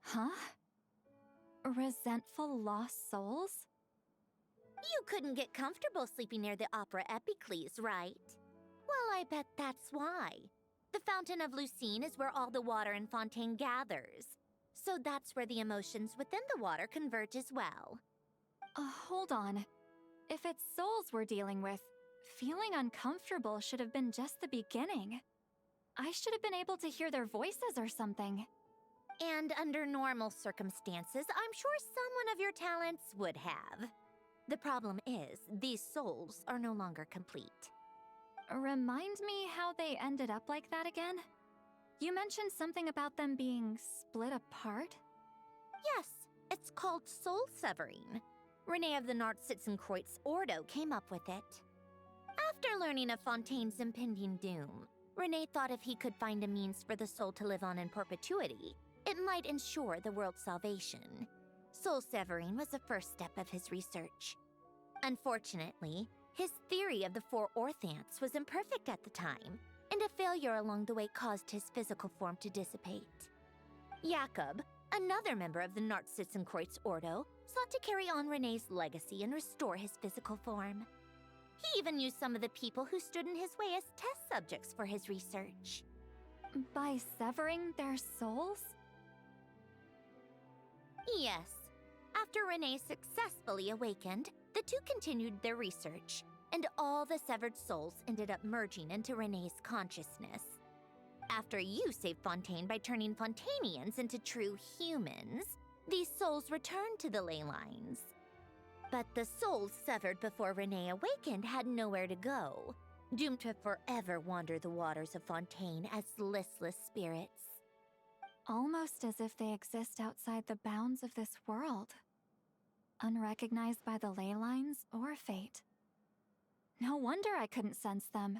Huh? Resentful lost souls? You couldn't get comfortable sleeping near the Opera Epicles, right? Well, I bet that's why. The Fountain of Lucine is where all the water in Fontaine gathers. So that's where the emotions within the water converge as well. Hold on. If it's souls we're dealing with, feeling uncomfortable should have been just the beginning. I should have been able to hear their voices or something. And under normal circumstances, I'm sure someone of your talents would have. The problem is, these souls are no longer complete. Remind me how they ended up like that again? You mentioned something about them being split apart? Yes, it's called soul severing. Renee of the Nartsitzenkreuz Ordo came up with it. After learning of Fontaine's impending doom, Renee thought if he could find a means for the soul to live on in perpetuity, it might ensure the world's salvation. Soul severing was the first step of his research. Unfortunately, his theory of the four orthants was imperfect at the time, and a failure along the way caused his physical form to dissipate. Jakob, another member of the Nartsitzenkreuz Ordo, sought to carry on Renee's legacy and restore his physical form. He even used some of the people who stood in his way as test subjects for his research. By severing their souls? Yes. After Renee successfully awakened, the two continued their research, and all the severed souls ended up merging into Renee's consciousness. After you saved Fontaine by turning Fontainians into true humans, these souls returned to the ley lines. But the souls severed before Renee awakened had nowhere to go, doomed to forever wander the waters of Fontaine as listless spirits. Almost as if they exist outside the bounds of this world. Unrecognized by the ley lines or fate. No wonder I couldn't sense them.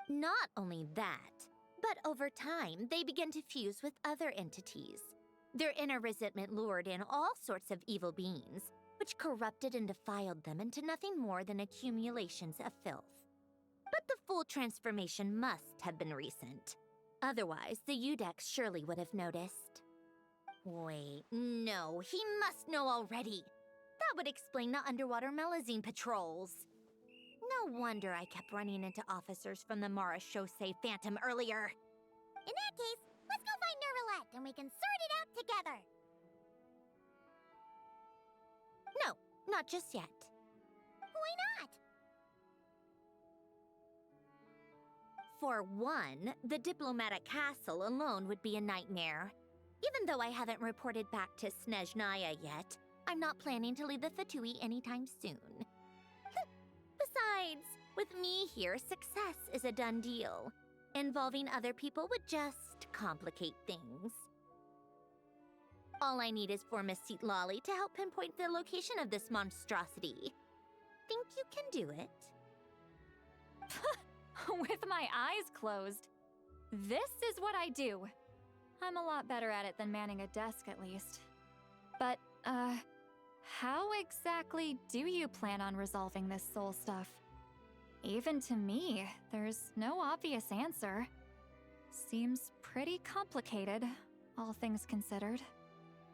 Not only that, but over time, they began to fuse with other entities. Their inner resentment lured in all sorts of evil beings, which corrupted and defiled them into nothing more than accumulations of filth. But the full transformation must have been recent. Otherwise, the Udex surely would have noticed. Wait, no, he must know already. That would explain the underwater Melazine patrols. No wonder I kept running into officers from the Mara Chaussee Phantom earlier. In that case, let's go find Nervalette and we can sort it out together. No, not just yet. Why not? For one, the diplomatic castle alone would be a nightmare. Even though I haven't reported back to Snezhnaya yet, I'm not planning to leave the Fatui anytime soon. Besides, with me here, success is a done deal. Involving other people would just complicate things. All I need is for Miss Lolly to help pinpoint the location of this monstrosity. Think you can do it? With my eyes closed. This is what I do. I'm a lot better at it than manning a desk, at least. But, how exactly do you plan on resolving this soul stuff? Even to me, there's no obvious answer. Seems pretty complicated, all things considered.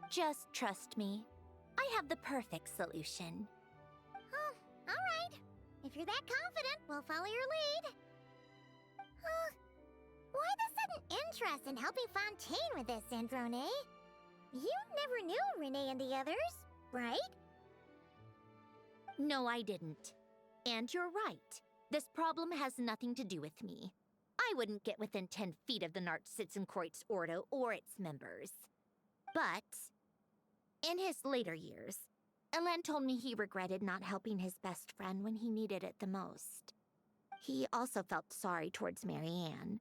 Just trust me. I have the perfect solution. Oh, all right. If you're that confident, we'll follow your lead. Why the sudden interest in helping Fontaine with this, Androne? You never knew Renee and the others, right? No, I didn't. And you're right. This problem has nothing to do with me. I wouldn't get within 10 feet of the Nartsitzenkreuz Ordo or its members. But, in his later years, Elen told me he regretted not helping his best friend when he needed it the most. He also felt sorry towards Marianne,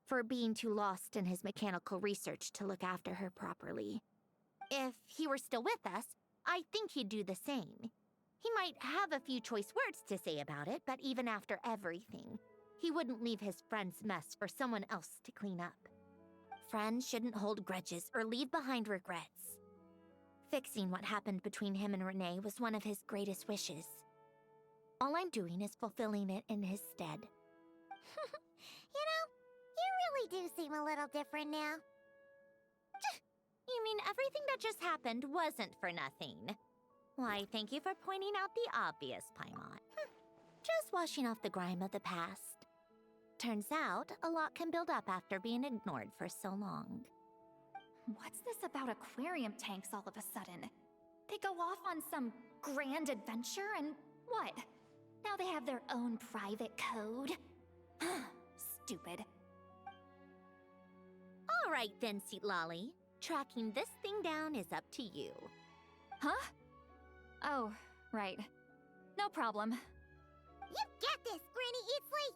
for being too lost in his mechanical research to look after her properly. If he were still with us, I think he'd do the same. He might have a few choice words to say about it, but even after everything, he wouldn't leave his friend's mess for someone else to clean up. friends shouldn't hold grudges or leave behind regrets. Fixing what happened between him and Renee was one of his greatest wishes. All I'm doing is fulfilling it in his stead. You know, you really do seem a little different now. You mean everything that just happened wasn't for nothing? Why, thank you for pointing out the obvious, Paimon. Just washing off the grime of the past. Turns out, a lot can build up after being ignored for so long. What's this about aquarium tanks all of a sudden? They go off on some grand adventure and what? Now they have their own private code? Stupid. All right then, Seatlolly. Tracking this thing down is up to you. Huh? Oh, right. No problem. You got this, Granny Eatsley!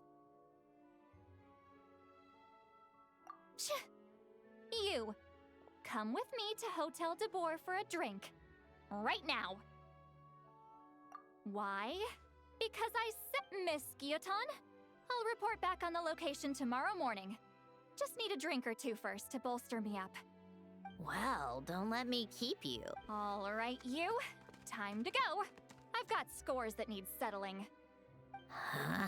You! Come with me to Hotel de Boer for a drink. Right now. Why? Because I sip, Miss Guillotin. I'll report back on the location tomorrow morning. Just need a drink or two first to bolster me up. Well, don't let me keep you. All right, you. Time to go. I've got scores that need settling. Huh?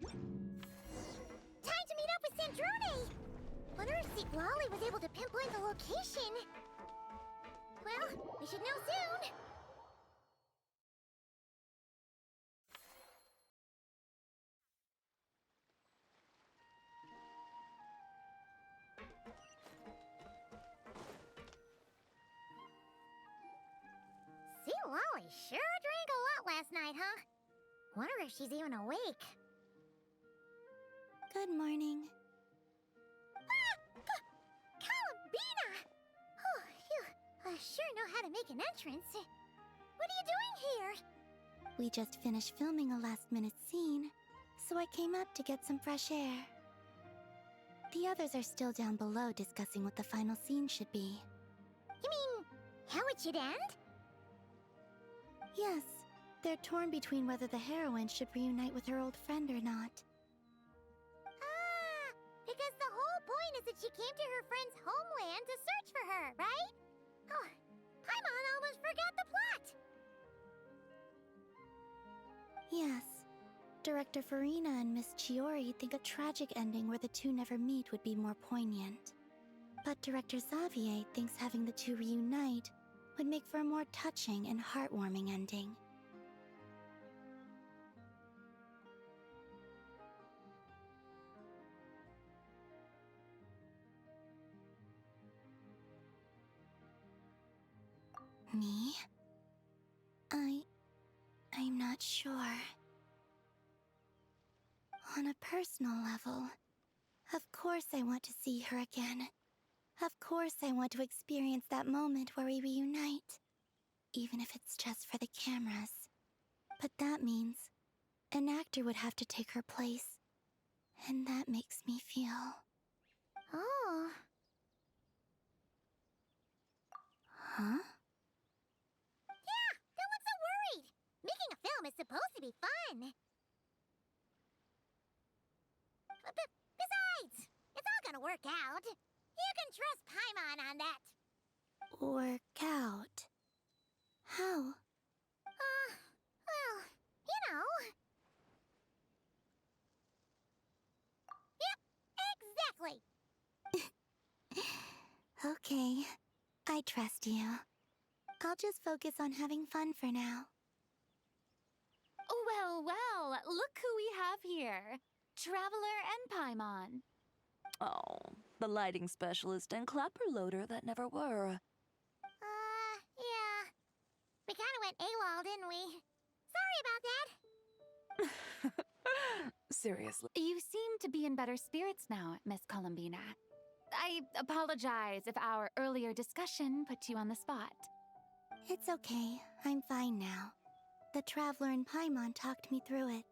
Time to meet up with Sandrone! Wonder if Seatlolly was able to pinpoint the location. Well, we should know soon. Seatlolly sure drank a lot last night, huh? Wonder if she's even awake. Good morning. Columbina! Oh, you sure know how to make an entrance. What are you doing here? We just finished filming a last-minute scene, so I came up to get some fresh air. The others are still down below discussing what the final scene should be. You mean, how it should end? Yes, they're torn between whether the heroine should reunite with her old friend or not. Ah, because the whole point is that she came to her friend's homeland to search for her, right? Oh, Paimon almost forgot the plot! Yes. Director Farina and Miss Chiori think a tragic ending where the two never meet would be more poignant. But Director Xavier thinks having the two reunite would make for a more touching and heartwarming ending. Me? I'm not sure. On a personal level, of course I want to see her again. Of course I want to experience that moment where we reunite. Even if it's just for the cameras. But that means an actor would have to take her place. And that makes me feel... Oh. Huh? Yeah, don't look so worried. Making a film is supposed to be fun. Besides, it's all gonna work out. You can trust Paimon on that. Work out. How? Well, you know. Yep, exactly. Okay, I trust you. I'll just focus on having fun for now. Well, well, look who we have here. Traveler and Paimon. Oh, the lighting specialist and clapper loader that never were. Yeah. We kind of went AWOL, didn't we? Sorry about that. Seriously. You seem to be in better spirits now, Miss Columbina. I apologize if our earlier discussion put you on the spot. It's okay. I'm fine now. The Traveler and Paimon talked me through it.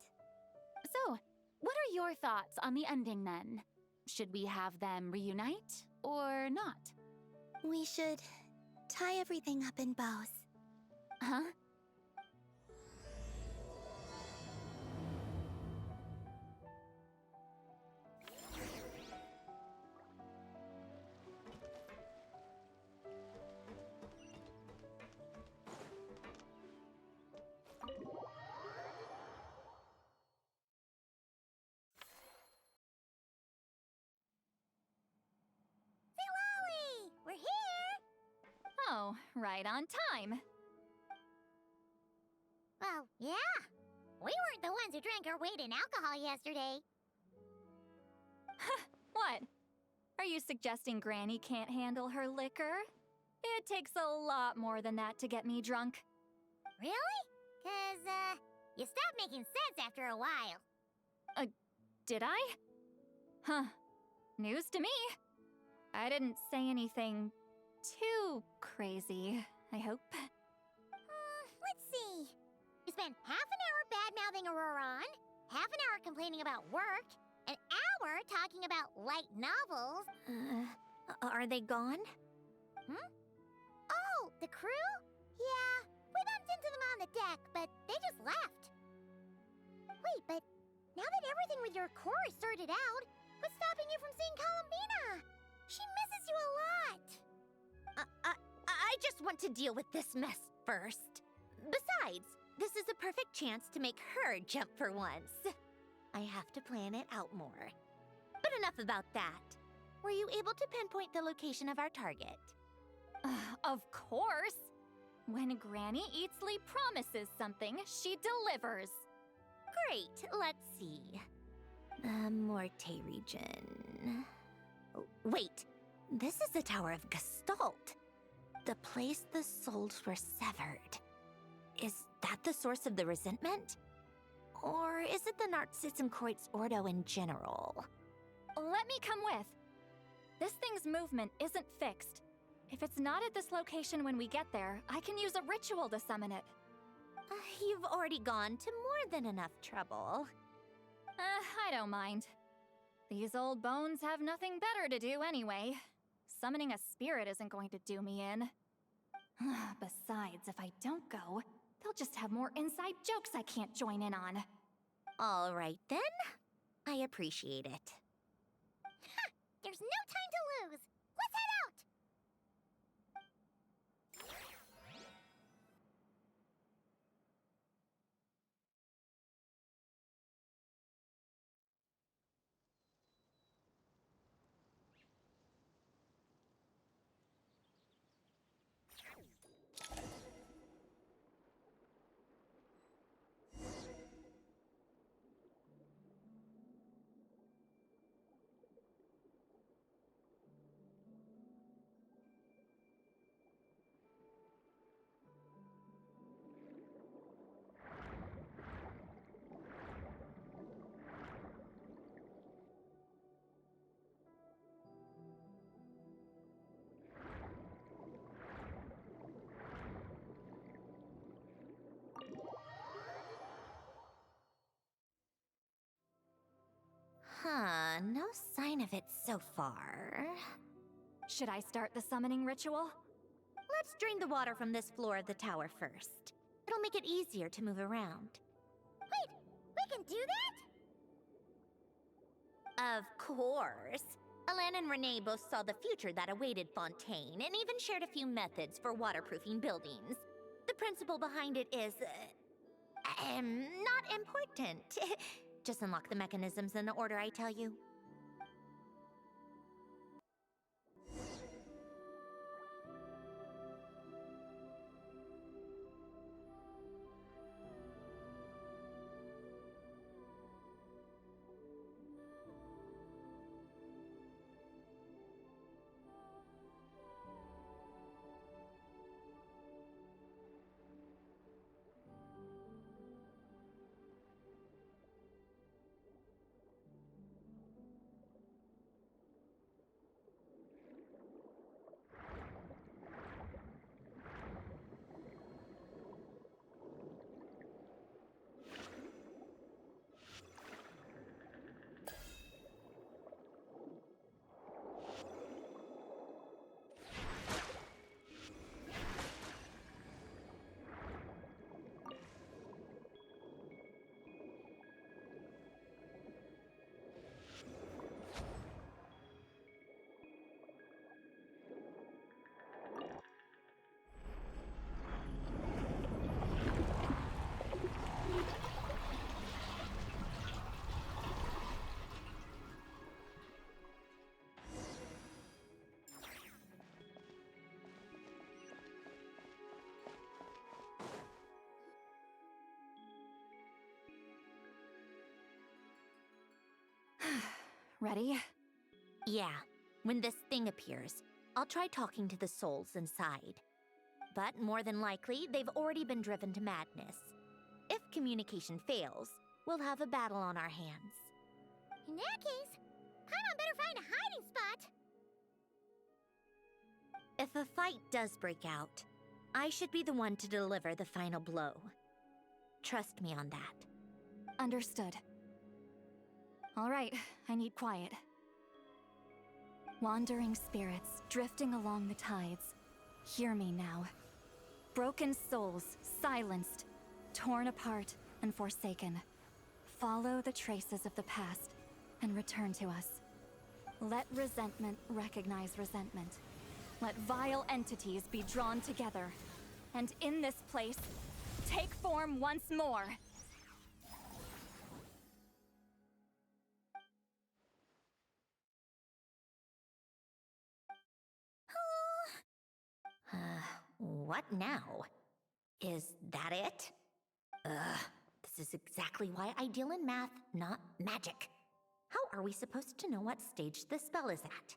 So, what are your thoughts on the ending then? Should we have them reunite or not? We should tie everything up in bows. Huh? Lolly, we're here. Oh, right on time. Well, yeah. We weren't the ones who drank our weight in alcohol yesterday. What? Are you suggesting Granny can't handle her liquor? It takes a lot more than that to get me drunk. Really? 'Cause, you stopped making sense after a while. Did I? Huh. News to me. I didn't say anything too crazy, I hope. Let's see. You spent half an hour bad-mouthing Auroron, half an hour complaining about work, an hour talking about light novels. Are they gone? Oh, the crew? Yeah, we bumped into them on the deck, but they just left. Wait, but now that everything with your core is sorted out, what's stopping you from seeing Columbina? She misses you a lot. I just want to deal with this mess first. Besides, this is a perfect chance to make her jump for once. I have to plan it out more. But enough about that. Were you able to pinpoint the location of our target? Of course! When Granny Eatsley promises something, she delivers. Great, let's see. The Morte region. Oh, wait, this is the Tower of Gestalt. The place the souls were severed. Is that the source of the resentment? Or is it the Narcissenkreuz Ordo in general? Let me come with. This thing's movement isn't fixed. If it's not at this location when we get there, I can use a ritual to summon it. You've already gone to more than enough trouble. I don't mind. These old bones have nothing better to do anyway. Summoning a spirit isn't going to do me in. Besides, if I don't go, they'll just have more inside jokes I can't join in on. All right then. I appreciate it. There's no time to lose. Let's head out. No sign of it so far. Should I start the summoning ritual? Let's drain the water from this floor of the tower first. It'll make it easier to move around. Wait, we can do that? Of course. Alan and Renee both saw the future that awaited Fontaine and even shared a few methods for waterproofing buildings. The principle behind it is, not important. Just unlock the mechanisms in the order I tell you. Ready? Yeah, when this thing appears, I'll try talking to the souls inside. But more than likely, they've already been driven to madness. If communication fails, we'll have a battle on our hands. In that case, Paimon better find a hiding spot. If a fight does break out, I should be the one to deliver the final blow. Trust me on that. Understood. All right, I need quiet. Wandering spirits drifting along the tides. Hear me now. Broken souls, silenced, torn apart, and forsaken. Follow the traces of the past and return to us. Let resentment recognize resentment. Let vile entities be drawn together. And in this place, take form once more. What now? Is that it? This is exactly why I deal in math, not magic. How are we supposed to know what stage the spell is at?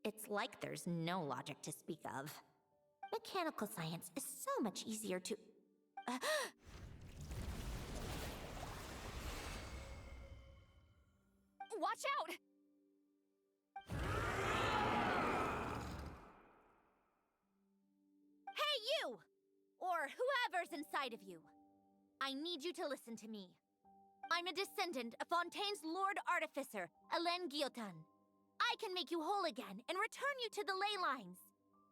It's like there's no logic to speak of. Mechanical science is so much easier to... Watch out! Hey, you! Or whoever's inside of you. I need you to listen to me. I'm a descendant of Fontaine's Lord Artificer, Hélène Guillotin. I can make you whole again and return you to the ley lines.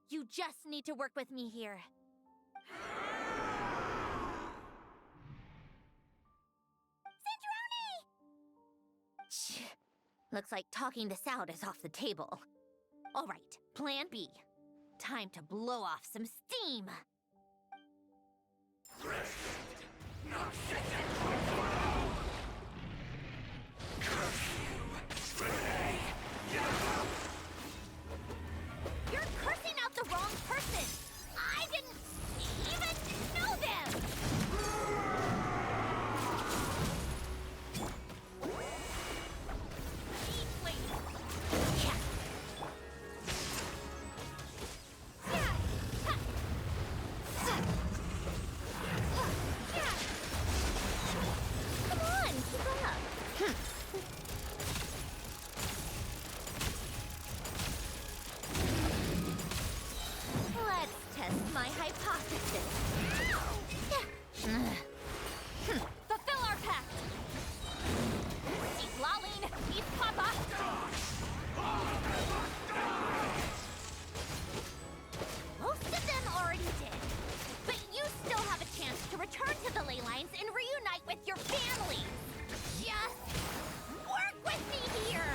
You just need to work with me here. Cinderoni! Looks like talking this out is off the table. All right, plan B. Time to blow off some steam. You're cursing out the wrong person! I didn't even know them! Come on, keep up! Let's test my hypothesis. Fulfill our pact! Eat Laline, eat Papa! Most of them already did. But you still have a chance to return to the ley lines and reunite with your families. Just work with me here!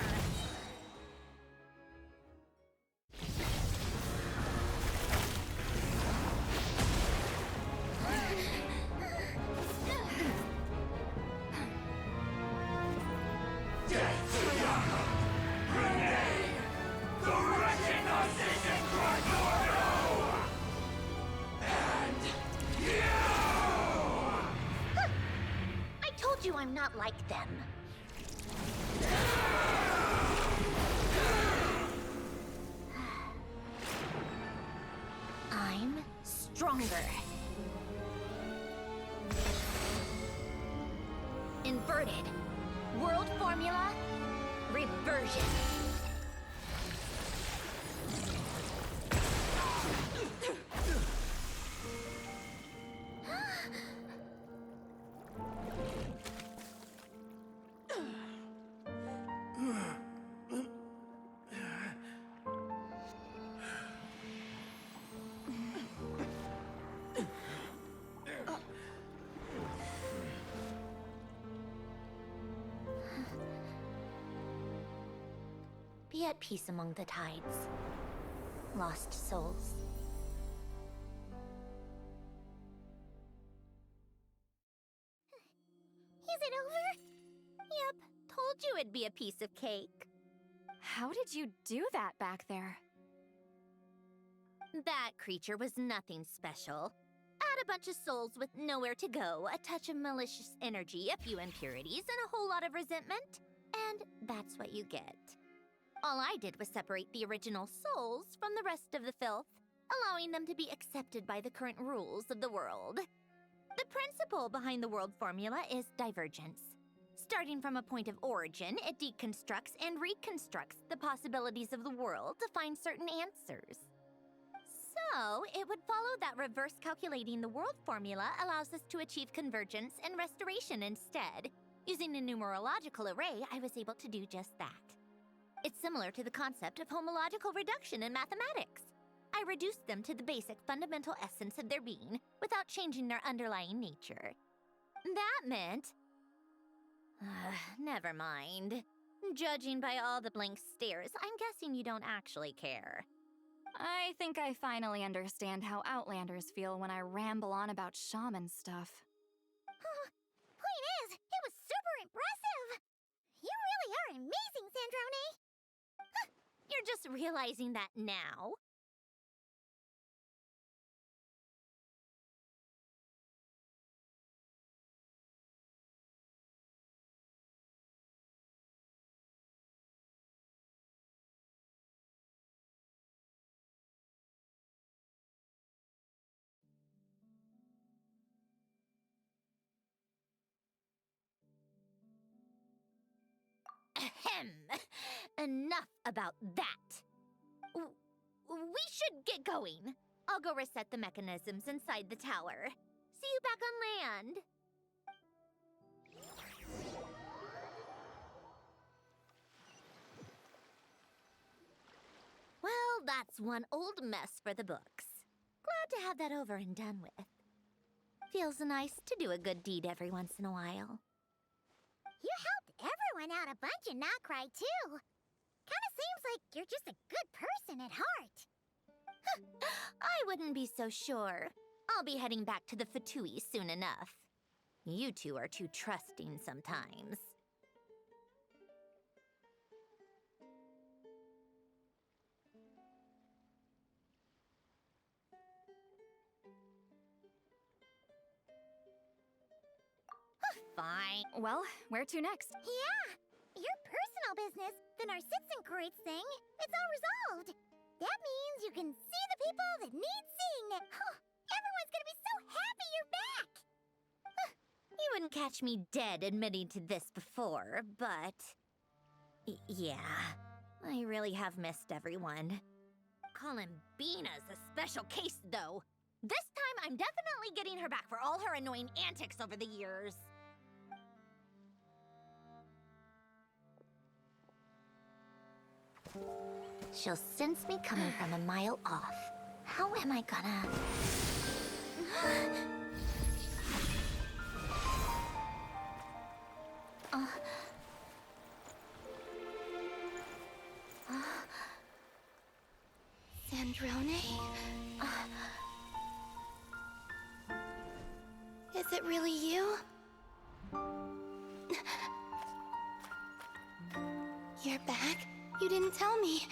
not like them. I'm stronger. Inverted. World formula. Reversion. Be at peace among the tides. Lost souls. Is it over? Yep, told you it'd be a piece of cake. How did you do that back there? That creature was nothing special. Add a bunch of souls with nowhere to go, a touch of malicious energy, a few impurities, and a whole lot of resentment. And that's what you get. All I did was separate the original souls from the rest of the filth, allowing them to be accepted by the current rules of the world. The principle behind the world formula is divergence. Starting from a point of origin, it deconstructs and reconstructs the possibilities of the world to find certain answers. So, it would follow that reverse calculating the world formula allows us to achieve convergence and restoration instead. Using a numerological array, I was able to do just that. It's similar to the concept of homological reduction in mathematics. I reduced them to the basic fundamental essence of their being without changing their underlying nature. That meant... never mind. Judging by all the blank stares, I'm guessing you don't actually care. I think I finally understand how Outlanders feel when I ramble on about shaman stuff. Point is, it was super impressive! You really are amazing, Sandrone! You're just realizing that now? Ahem. Enough about that. We should get going. I'll go reset the mechanisms inside the tower. See you back on land. Well, that's one old mess for the books. Glad to have that over and done with. Feels nice to do a good deed every once in a while. You helped everyone out a bunch and not cry, too. Kinda seems like you're just a good person at heart. I wouldn't be so sure. I'll be heading back to the Fatui soon enough. You two are too trusting sometimes. Fine. Well, where to next? Yeah, your personal business, the Narcitsan thing, it's all resolved. That means you can see the people that need seeing. Everyone's gonna be so happy you're back! You wouldn't catch me dead admitting to this before, but... yeah, I really have missed everyone. Columbina's a special case, though. This time, I'm definitely getting her back for all her annoying antics over the years. She'll sense me coming from a mile off. How am I gonna... Sandrone? Is it really you? You're back? You didn't tell me.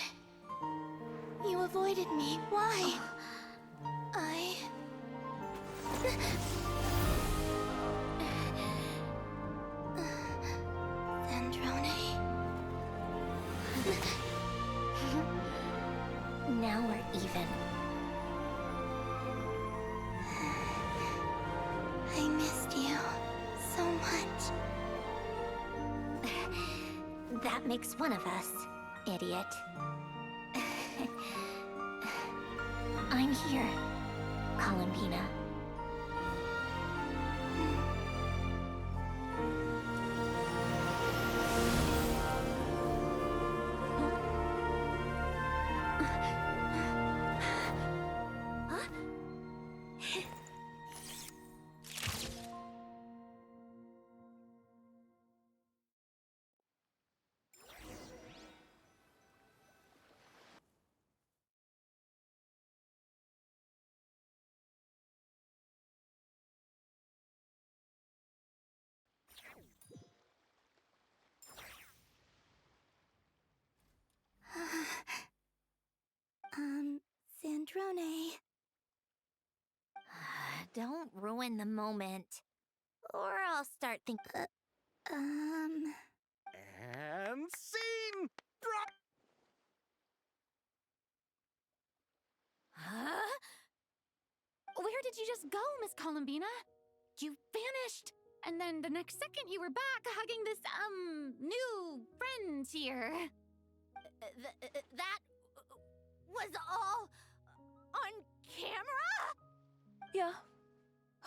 You avoided me. Why? now we're even. I missed you so much. That makes one of us, idiot. I'm here, Columbina. Sandrone. Don't ruin the moment, or I'll start thinking. And scene! Huh? Where did you just go, Miss Columbina? You vanished! And then the next second you were back hugging this, new friend here. That was all on camera? Yeah.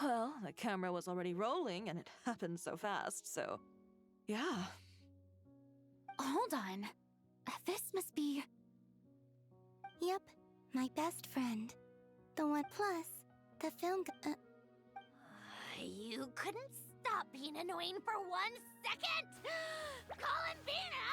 Well, the camera was already rolling and it happened so fast, so. Yeah. Hold on. This must be... Yep, my best friend. The one plus the film. You couldn't stop being annoying for 1 second? Columbina!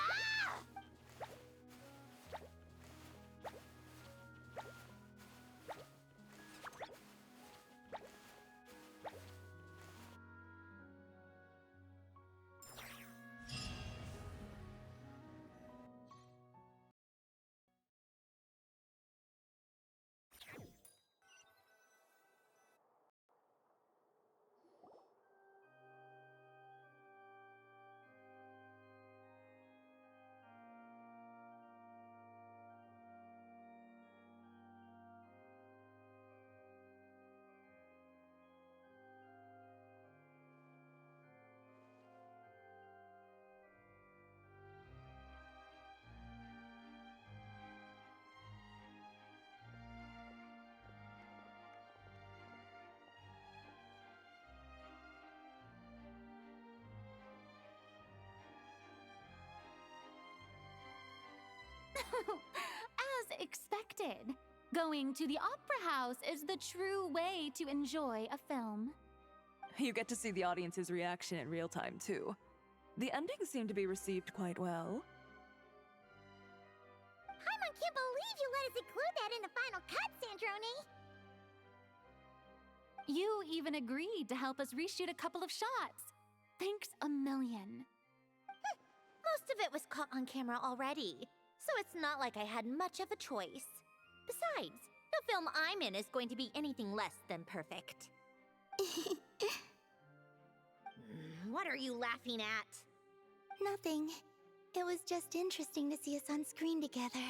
As expected, going to the opera house is the true way to enjoy a film. You get to see the audience's reaction in real time, too. The ending seemed to be received quite well. Paimon can't believe you let us include that in the final cut, Sandrone! You even agreed to help us reshoot a couple of shots. Thanks a million. Most of it was caught on camera already, so it's not like I had much of a choice. Besides, the film I'm in is going to be anything less than perfect. What are you laughing at? Nothing. It was just interesting to see us on screen together.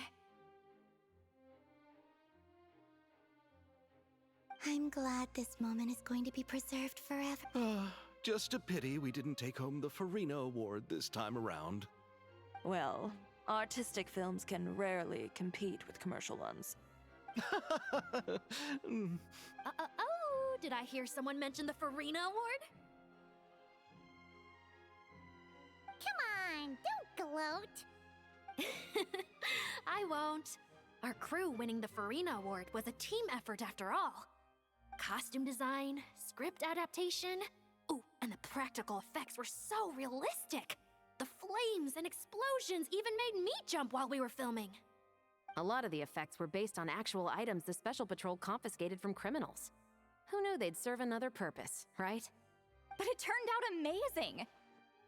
I'm glad this moment is going to be preserved forever. Just a pity we didn't take home the Farina Award this time around. Well, artistic films can rarely compete with commercial ones. Oh, did I hear someone mention the Farina Award? Come on, don't gloat. I won't. Our crew winning the Farina Award was a team effort after all. Costume design, script adaptation. Ooh, and the practical effects were so realistic. The flames and explosions even made me jump while we were filming. A lot of the effects were based on actual items the Special Patrol confiscated from criminals. Who knew they'd serve another purpose, right? But it turned out amazing!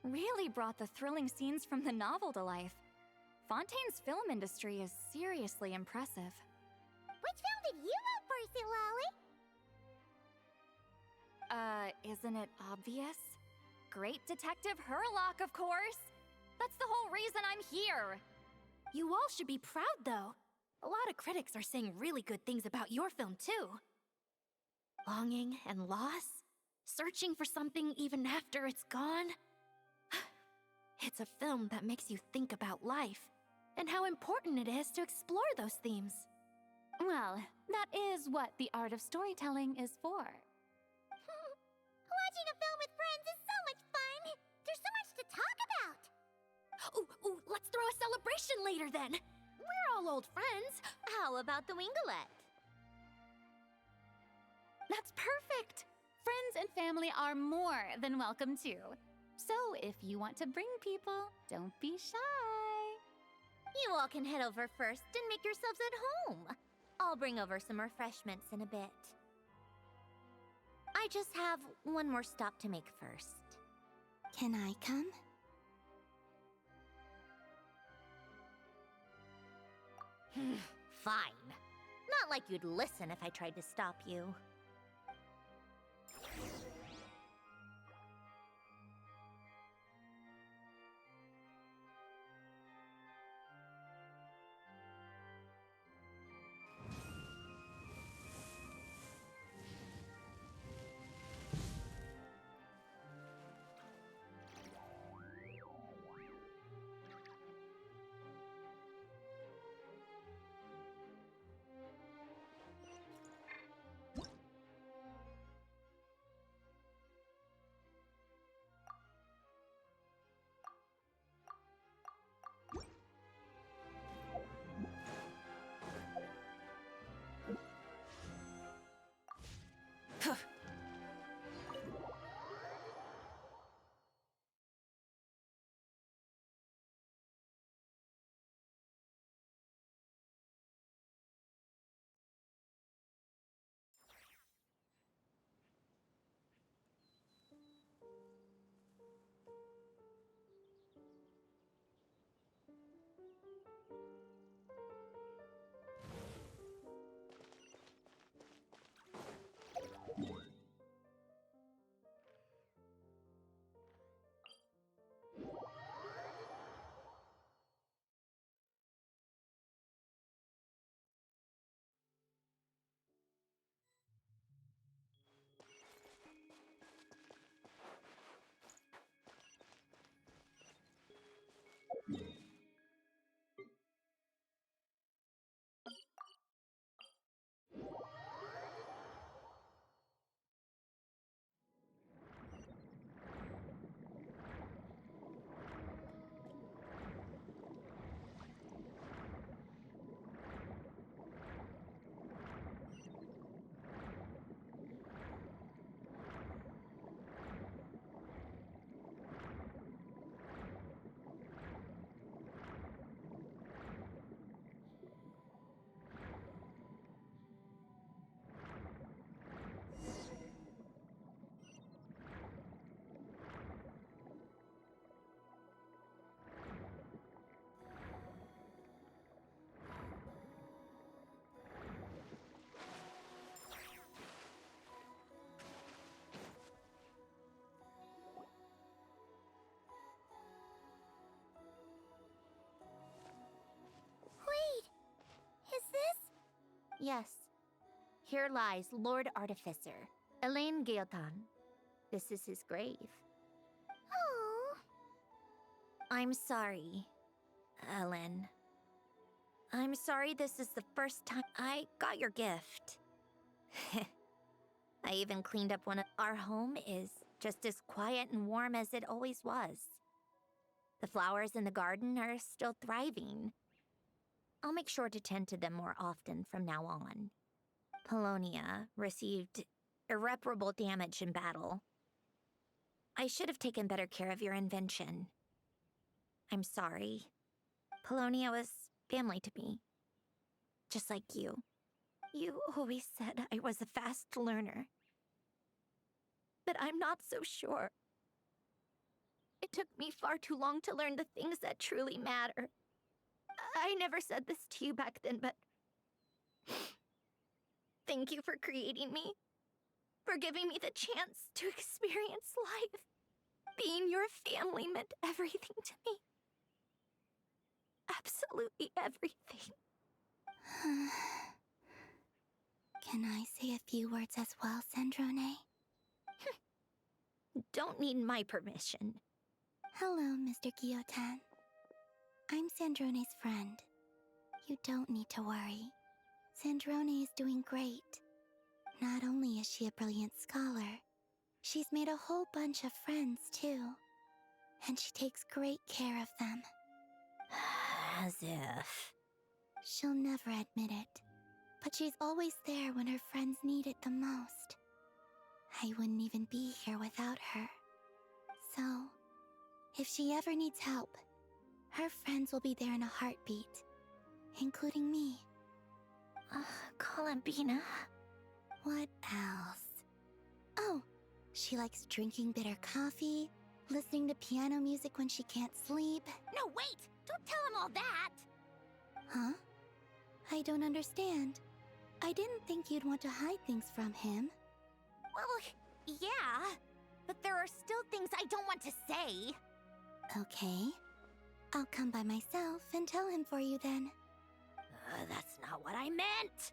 Really brought the thrilling scenes from the novel to life. Fontaine's film industry is seriously impressive. Which film did you vote for, Silali? Isn't it obvious? Great Detective Hurlock, of course! That's the whole reason I'm here! You all should be proud, though. a lot of critics are saying really good things about your film, too. Longing and loss, searching for something even after it's gone. It's a film that makes you think about life and how important it is to explore those themes. Well, that is what the art of storytelling is for. Watching a film with friends is so much fun! There's so much to talk about! Ooh, let's throw a celebration later then! We're all old friends. How about the Winglet? That's perfect! Friends and family are more than welcome too. So if you want to bring people, don't be shy. You all can head over first and make yourselves at home. I'll bring over some refreshments in a bit. I just have one more stop to make first. Can I come? Fine. Not like you'd listen if I tried to stop you. Yes. Here lies Lord Artificer, Elaine Gaeltan. This is his grave. Oh. I'm sorry, Ellen. I'm sorry this is the first time I got your gift. I even cleaned up one of our home is just as quiet and warm as it always was. The flowers in the garden are still thriving. I'll make sure to tend to them more often from now on. Polonia received irreparable damage in battle. I should have taken better care of your invention. I'm sorry. Polonia was family to me. Just like you. You always said I was a fast learner. But I'm not so sure. It took me far too long to learn the things that truly matter. I never said this to you back then, but thank you for creating me. For giving me the chance to experience life. Being your family meant everything to me. Absolutely everything. Can I say a few words as well, Sandrone? Don't need my permission. Hello, Mr. Guillotin. I'm Sandrone's friend. You don't need to worry. Sandrone is doing great. Not only is she a brilliant scholar, she's made a whole bunch of friends, too. And she takes great care of them. As if. She'll never admit it, but she's always there when her friends need it the most. I wouldn't even be here without her. So, if she ever needs help, her friends will be there in a heartbeat, including me. Columbina. What else? Oh, she likes drinking bitter coffee, listening to piano music when she can't sleep. No, wait! Don't tell him all that! Huh? I don't understand. I didn't think you'd want to hide things from him. Well, yeah. But there are still things I don't want to say. Okay. I'll come by myself and tell him for you then. That's not what I meant.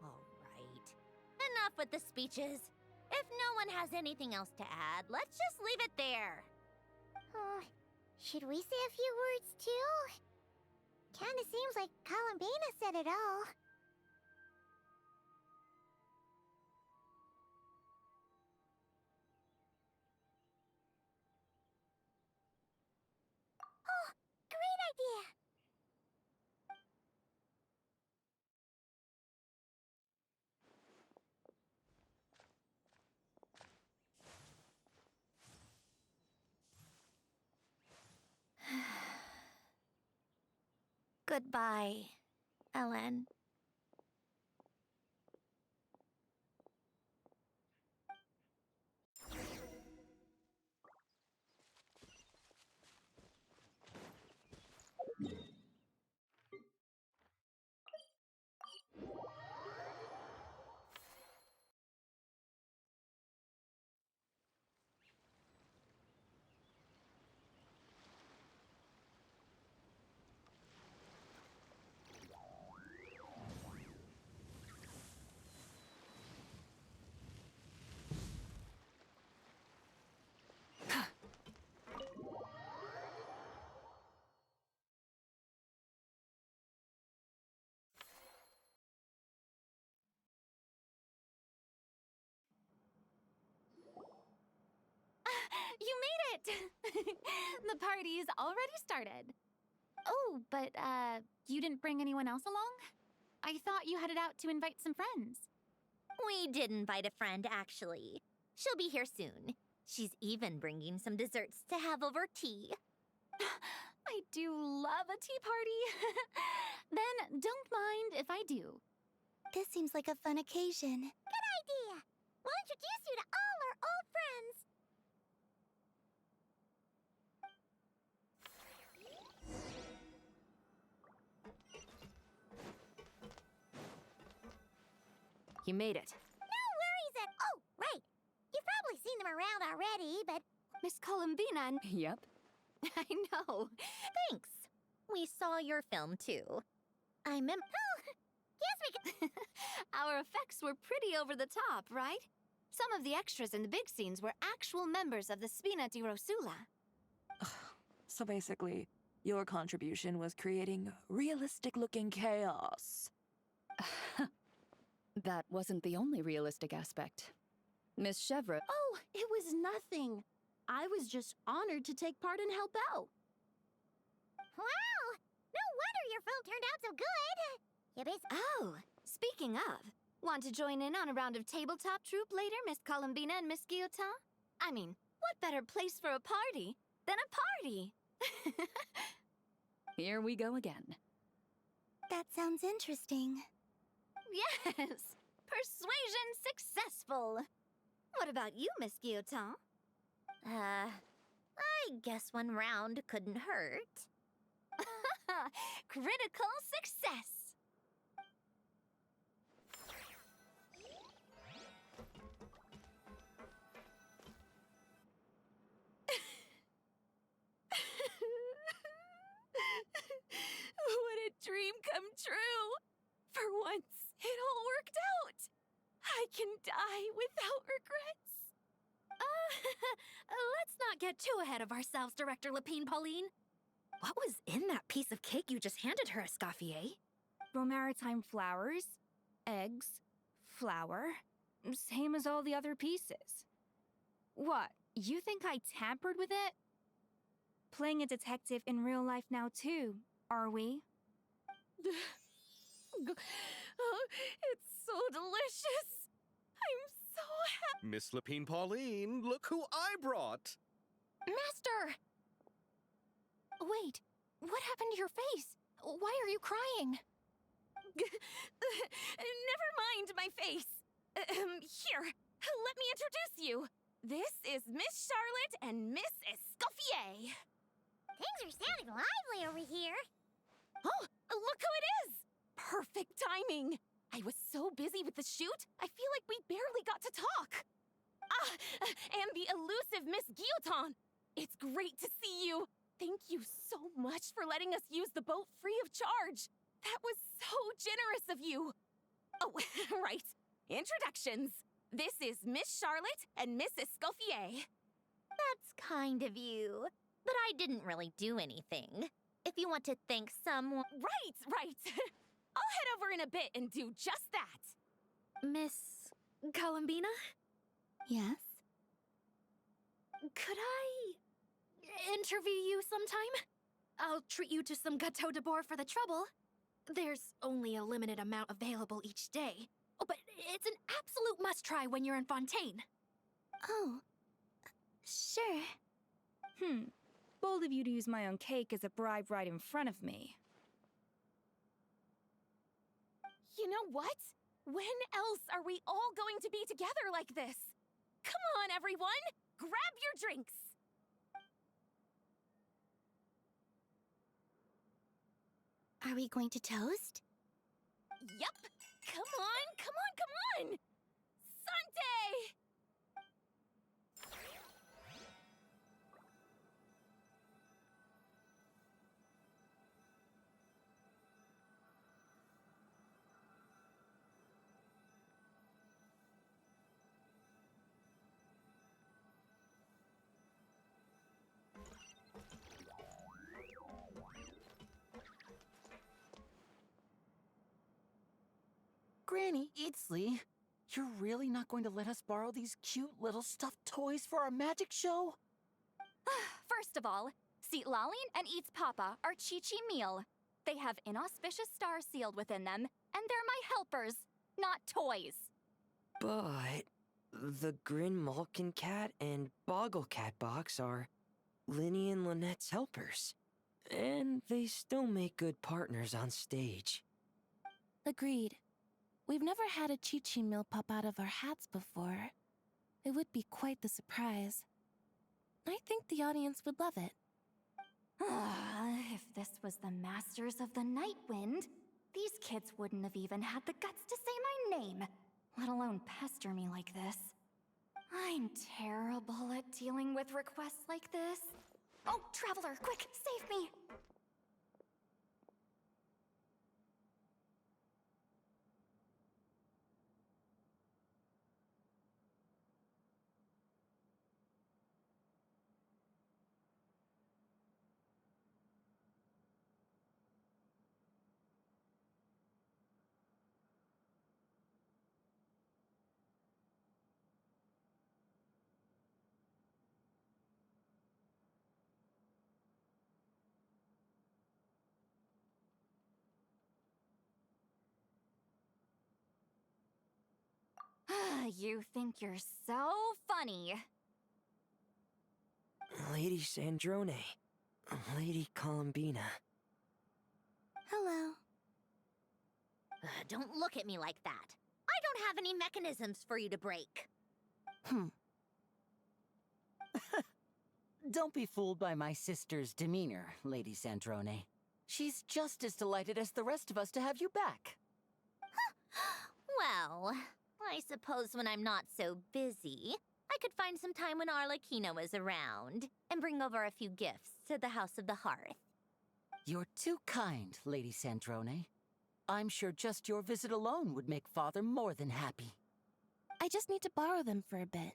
All right. Enough with the speeches. If no one has anything else to add, let's just leave it there. Should we say a few words too? Kinda seems like Columbina said it all. Oh, great idea! Goodbye, Ellen. You made it! The party's already started. Oh, but, you didn't bring anyone else along? I thought you headed out to invite some friends. We did invite a friend, actually. She'll be here soon. She's even bringing some desserts to have over tea. I do love a tea party. Then don't mind if I do. This seems like a fun occasion. Good idea! We'll introduce you to all our old friends. You made it. No worries at... Oh, right. You've probably seen them around already, but... Miss Columbina and... Yep. I know. Thanks. We saw your film, too. Oh, yes, we can... Our effects were pretty over the top, right? Some of the extras in the big scenes were actual members of the Spina di Rosula. So basically, your contribution was creating realistic-looking chaos. That wasn't the only realistic aspect. Miss Chevre... Oh, it was nothing. I was just honored to take part and help out. Wow! No wonder your film turned out so good! You basically... Oh, speaking of, want to join in on a round of tabletop troupe later, Miss Columbina and Miss Guillotin? I mean, what better place for a party than a party? Here we go again. That sounds interesting. Yes! Persuasion successful! What about you, Miss Guillotin? I guess one round couldn't hurt. Critical success! What a dream come true! once, it all worked out. I can die without regrets. Let's not get too ahead of ourselves, Director Lapine Pauline. What was in that piece of cake you just handed her, Escoffier? Romaritime flowers, eggs, flour, same as all the other pieces. What, you think I tampered with it? Playing a detective in real life now too, are we? Oh, it's so delicious. I'm so happy. Miss Lapine Pauline, look who I brought! Master! Wait, what happened to your face? Why are you crying? Never mind my face. Here, let me introduce you. This is Miss Charlotte and Miss Escoffier. Things are sounding lively over here. Oh, look who it is! Perfect timing. I was so busy with the shoot, I feel like we barely got to talk. And the elusive Miss Guillotin. It's great to see you. Thank you so much for letting us use the boat free of charge. That was so generous of you. Oh, right. Introductions. This is Miss Charlotte and Miss Escoffier. That's kind of you. But I didn't really do anything. If you want to thank someone... Right. I'll head over in a bit and do just that. Miss Columbina? Yes? Could I interview you sometime? I'll treat you to some gâteau de bord for the trouble. There's only a limited amount available each day. Oh, but it's an absolute must-try when you're in Fontaine. Oh, sure. Bold of you to use my own cake as a bribe right in front of me. You know what? When else are we all going to be together like this? Come on, everyone! Grab your drinks! Are we going to toast? Yup! Come on! Sante! Granny Eatsley, you're really not going to let us borrow these cute little stuffed toys for our magic show? First of all, Seat Laline and Eats Papa are Chi-Chi meal. They have inauspicious stars sealed within them, and they're my helpers, not toys. But the Grin Malkin Cat and Boggle Cat box are Linny and Lynette's helpers. And they still make good partners on stage. Agreed. We've never had a Chi-Chi meal pop out of our hats before. It would be quite the surprise. I think the audience would love it. If this was the Masters of the Night Wind, these kids wouldn't have even had the guts to say my name, let alone pester me like this. I'm terrible at dealing with requests like this. Oh, Traveler, quick, save me! You think you're so funny. Lady Sandrone, Lady Columbina. Hello. Don't look at me like that. I don't have any mechanisms for you to break. Don't be fooled by my sister's demeanor, Lady Sandrone. She's just as delighted as the rest of us to have you back. Well, I suppose when I'm not so busy, I could find some time when Arlecchino is around and bring over a few gifts to the House of the Hearth. You're too kind, Lady Sandrone. I'm sure just your visit alone would make Father more than happy. I just need to borrow them for a bit.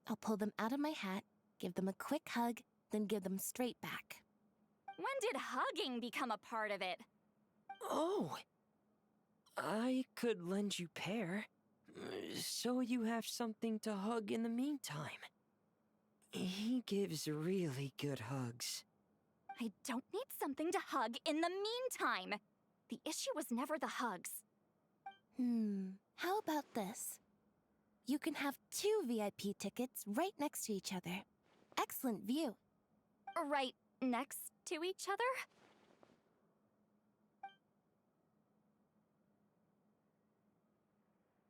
I'll pull them out of my hat, give them a quick hug, then give them straight back. When did hugging become a part of it? Oh! I could lend you pair, so you have something to hug in the meantime. He gives really good hugs. I don't need something to hug in the meantime. The issue was never the hugs. How about this? You can have 2 VIP tickets right next to each other. Excellent view. Right next to each other?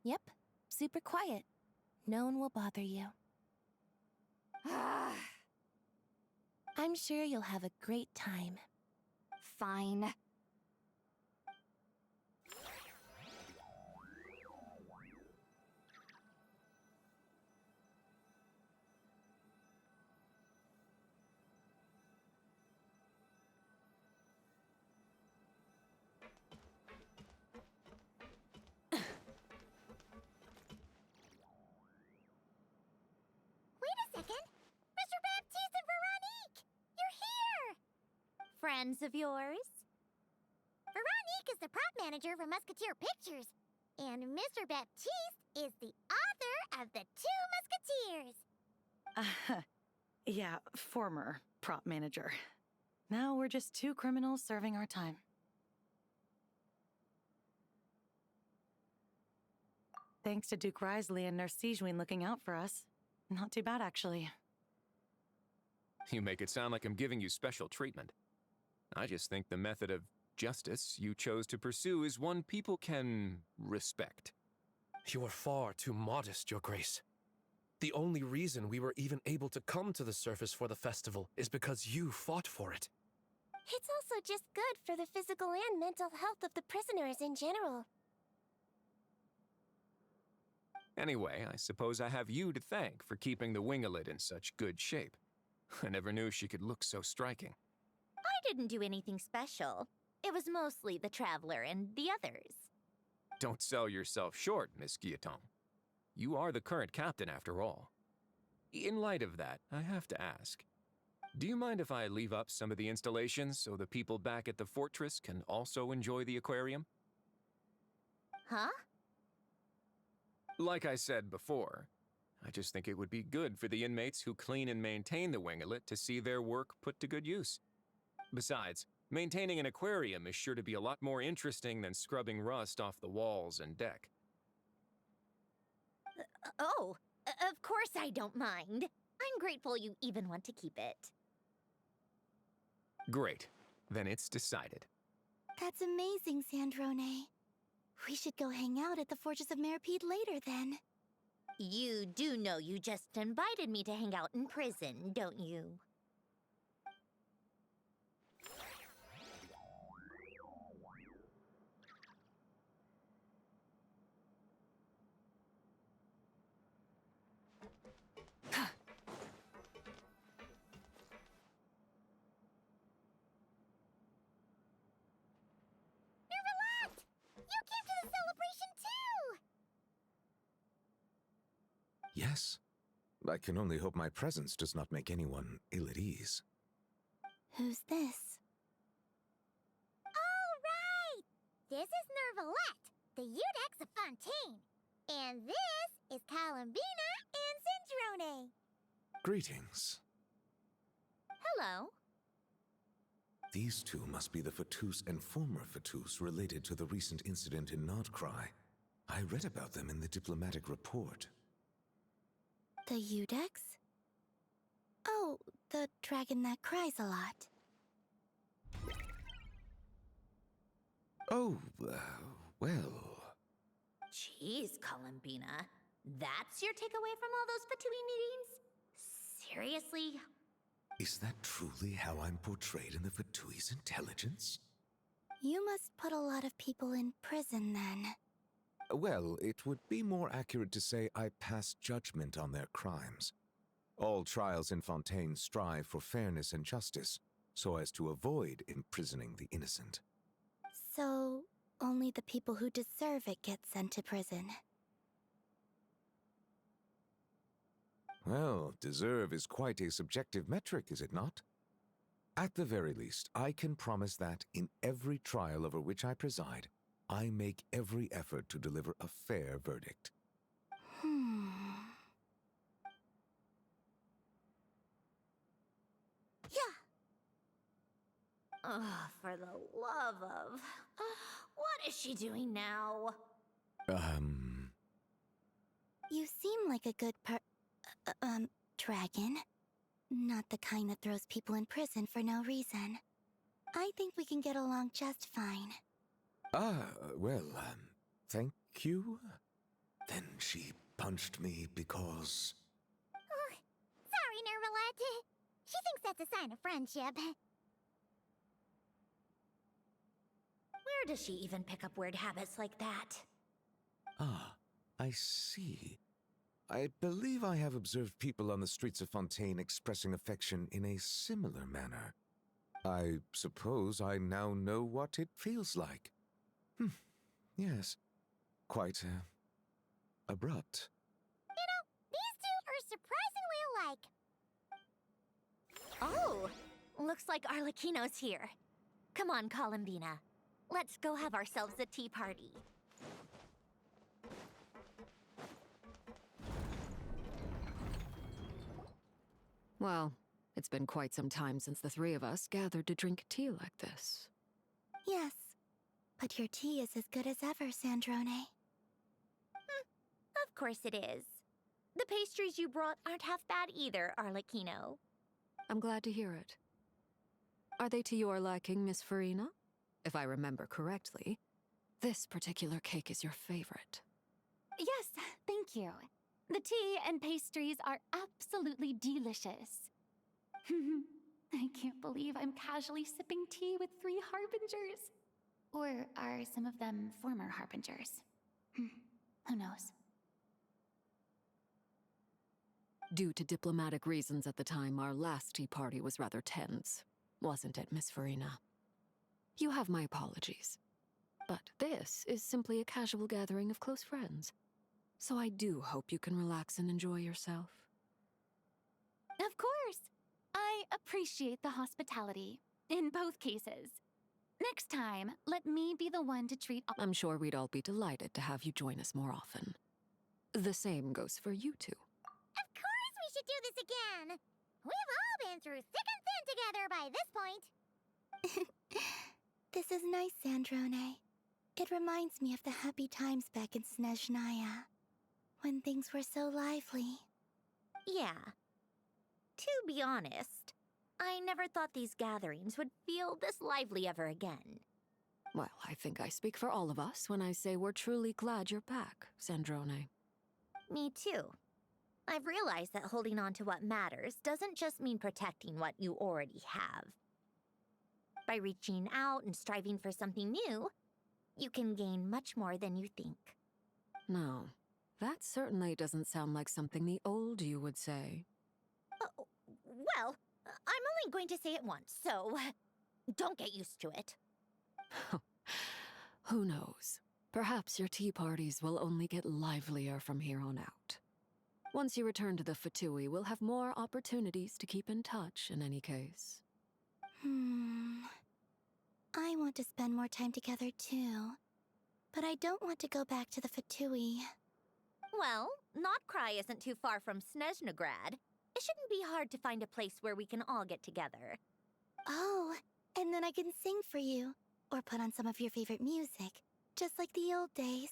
Yep, super quiet. No one will bother you. I'm sure you'll have a great time. Fine. Wait a second! Mr. Baptiste and Veronique! You're here! Friends of yours? Veronique is the prop manager for Musketeer Pictures, and Mr. Baptiste is the author of The Two Musketeers. Yeah, former prop manager. Now we're just 2 criminals serving our time. Thanks to Duke Risley and Nurse Sigewin looking out for us. Not too bad, actually. You make it sound like I'm giving you special treatment. I just think the method of justice you chose to pursue is one people can respect. You are far too modest, Your Grace. The only reason we were even able to come to the surface for the festival is because you fought for it. It's also just good for the physical and mental health of the prisoners in general. Anyway, I suppose I have you to thank for keeping the winglet in such good shape. I never knew she could look so striking. I didn't do anything special. It was mostly the Traveler and the others. Don't sell yourself short, Miss Guillotin. You are the current captain, after all. In light of that, I have to ask, do you mind if I leave up some of the installations so the people back at the fortress can also enjoy the aquarium? Huh? Like I said before, I just think it would be good for the inmates who clean and maintain the winglet to see their work put to good use. Besides, maintaining an aquarium is sure to be a lot more interesting than scrubbing rust off the walls and deck. Of course I don't mind. I'm grateful you even want to keep it. Great. Then it's decided. That's amazing, Sandrone. We should go hang out at the Fortress of Meripede later, then. You do know you just invited me to hang out in prison, don't you? Yes. I can only hope my presence does not make anyone ill at ease. Who's this? All right! This is Nervalette, the Eudex of Fontaine. And this is Columbina and Cindrone. Greetings. Hello. These two must be the Fatus and former Fatus related to the recent incident in Nordcry. I read about them in the diplomatic report. The Eudex? Oh, the dragon that cries a lot. Oh, well... Jeez, Columbina. That's your takeaway from all those Fatui meetings? Seriously? Is that truly how I'm portrayed in the Fatui's intelligence? You must put a lot of people in prison, then. Well, it would be more accurate to say I pass judgment on their crimes. All trials in Fontaine strive for fairness and justice, so as to avoid imprisoning the innocent. So, Only the people who deserve it get sent to prison. Well, deserve is quite a subjective metric, is it not? At the very least, I can promise that in every trial over which I preside, I make every effort to deliver a fair verdict. Yeah. Oh, for the love of... What is she doing now? You seem like a good dragon. Not the kind that throws people in prison for no reason. I think we can get along just fine. Thank you? Then she punched me because... Sorry, Nervalette. She thinks that's a sign of friendship. Where does she even pick up weird habits like that? Ah, I see. I believe I have observed people on the streets of Fontaine expressing affection in a similar manner. I suppose I now know what it feels like. Yes. Quite, abrupt. You know, these two are surprisingly alike. Oh! Looks like Arlecchino's here. Come on, Columbina. Let's go have ourselves a tea party. Well, it's been quite some time since the three of us gathered to drink tea like this. Yes, but your tea is as good as ever, Sandrone. Of course it is. The pastries you brought aren't half bad either, Arlecchino. I'm glad to hear it. Are they to your liking, Miss Farina? If I remember correctly, this particular cake is your favorite. Yes, thank you. The tea and pastries are absolutely delicious. I can't believe I'm casually sipping tea with 3 harbingers. Or are some of them former harbingers? Who knows? Due to diplomatic reasons at the time, our last tea party was rather tense, wasn't it, Miss Farina? You have my apologies. But this is simply a casual gathering of close friends. So I do hope you can relax and enjoy yourself. Of course! I appreciate the hospitality, in both cases. Next time, let me be the one to treat all— I'm sure we'd all be delighted to have you join us more often. The same goes for you two. Of course we should do this again! We've all been through thick and thin together by this point. This is nice, Sandrone. It reminds me of the happy times back in Snezhnaya, when things were so lively. Yeah. To be honest, I never thought these gatherings would feel this lively ever again. Well, I think I speak for all of us when I say we're truly glad you're back, Sandrone. Me too. I've realized that holding on to what matters doesn't just mean protecting what you already have. By reaching out and striving for something new, you can gain much more than you think. No, that certainly doesn't sound like something the old you would say. Well, I'm only going to say it once, so don't get used to it. Who knows? Perhaps your tea parties will only get livelier from here on out. Once you return to the Fatui, we'll have more opportunities to keep in touch in any case. I want to spend more time together too, but I don't want to go back to the Fatui. Well, Notcry isn't too far from Snezhnograd. It shouldn't be hard to find a place where we can all get together. Oh, and then I can sing for you, or put on some of your favorite music, just like the old days.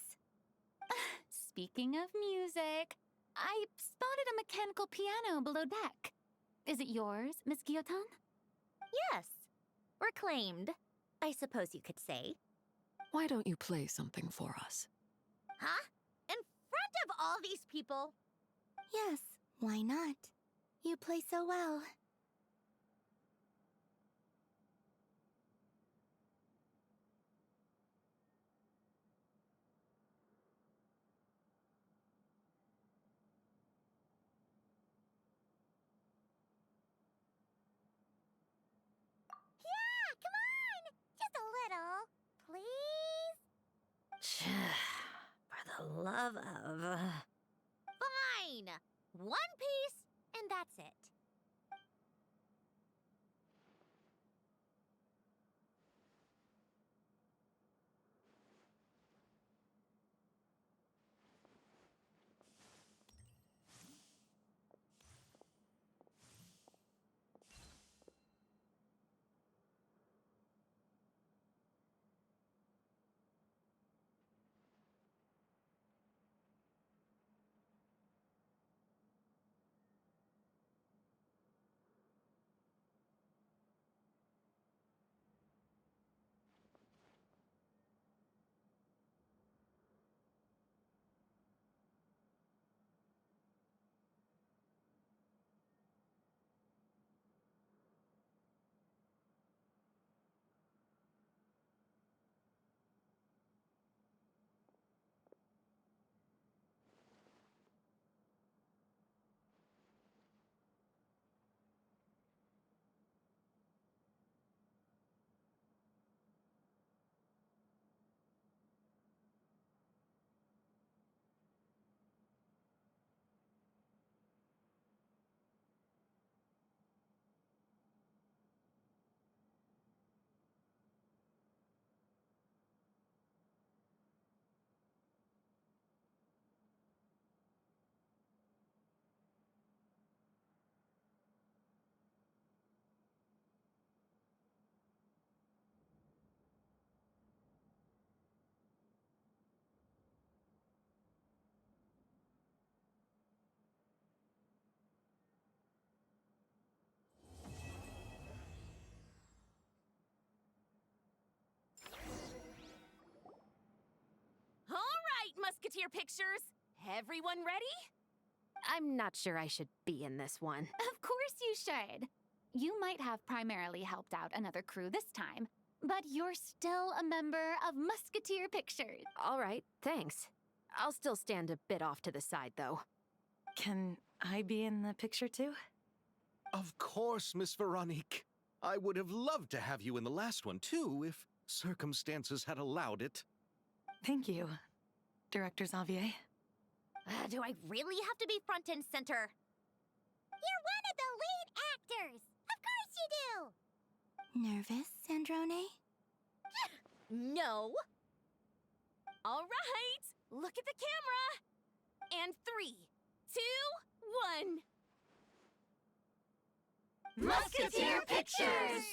Speaking of music, I spotted a mechanical piano below deck. Is it yours, Miss Guillotin? Yes. Reclaimed, I suppose you could say. Why don't you play something for us? Huh? In front of all these people? Yes, why not? You play so well. Yeah, come on! Just a little, please? Fine! One piece, and that's it. All right, Musketeer Pictures! Everyone ready? I'm not sure I should be in this one. Of course you should. You might have primarily helped out another crew this time, but you're still a member of Musketeer Pictures. All right, thanks. I'll still stand a bit off to the side, though. Can I be in the picture too? Of course, Miss Veronique. I would have loved to have you in the last one, too, if circumstances had allowed it. Thank you, Director Xavier. Do I really have to be front and center? You're one of the lead actors! Of course you do! Nervous, Sandrone? No. All right, look at the camera. And 3, 2, 1. Musketeer Pictures!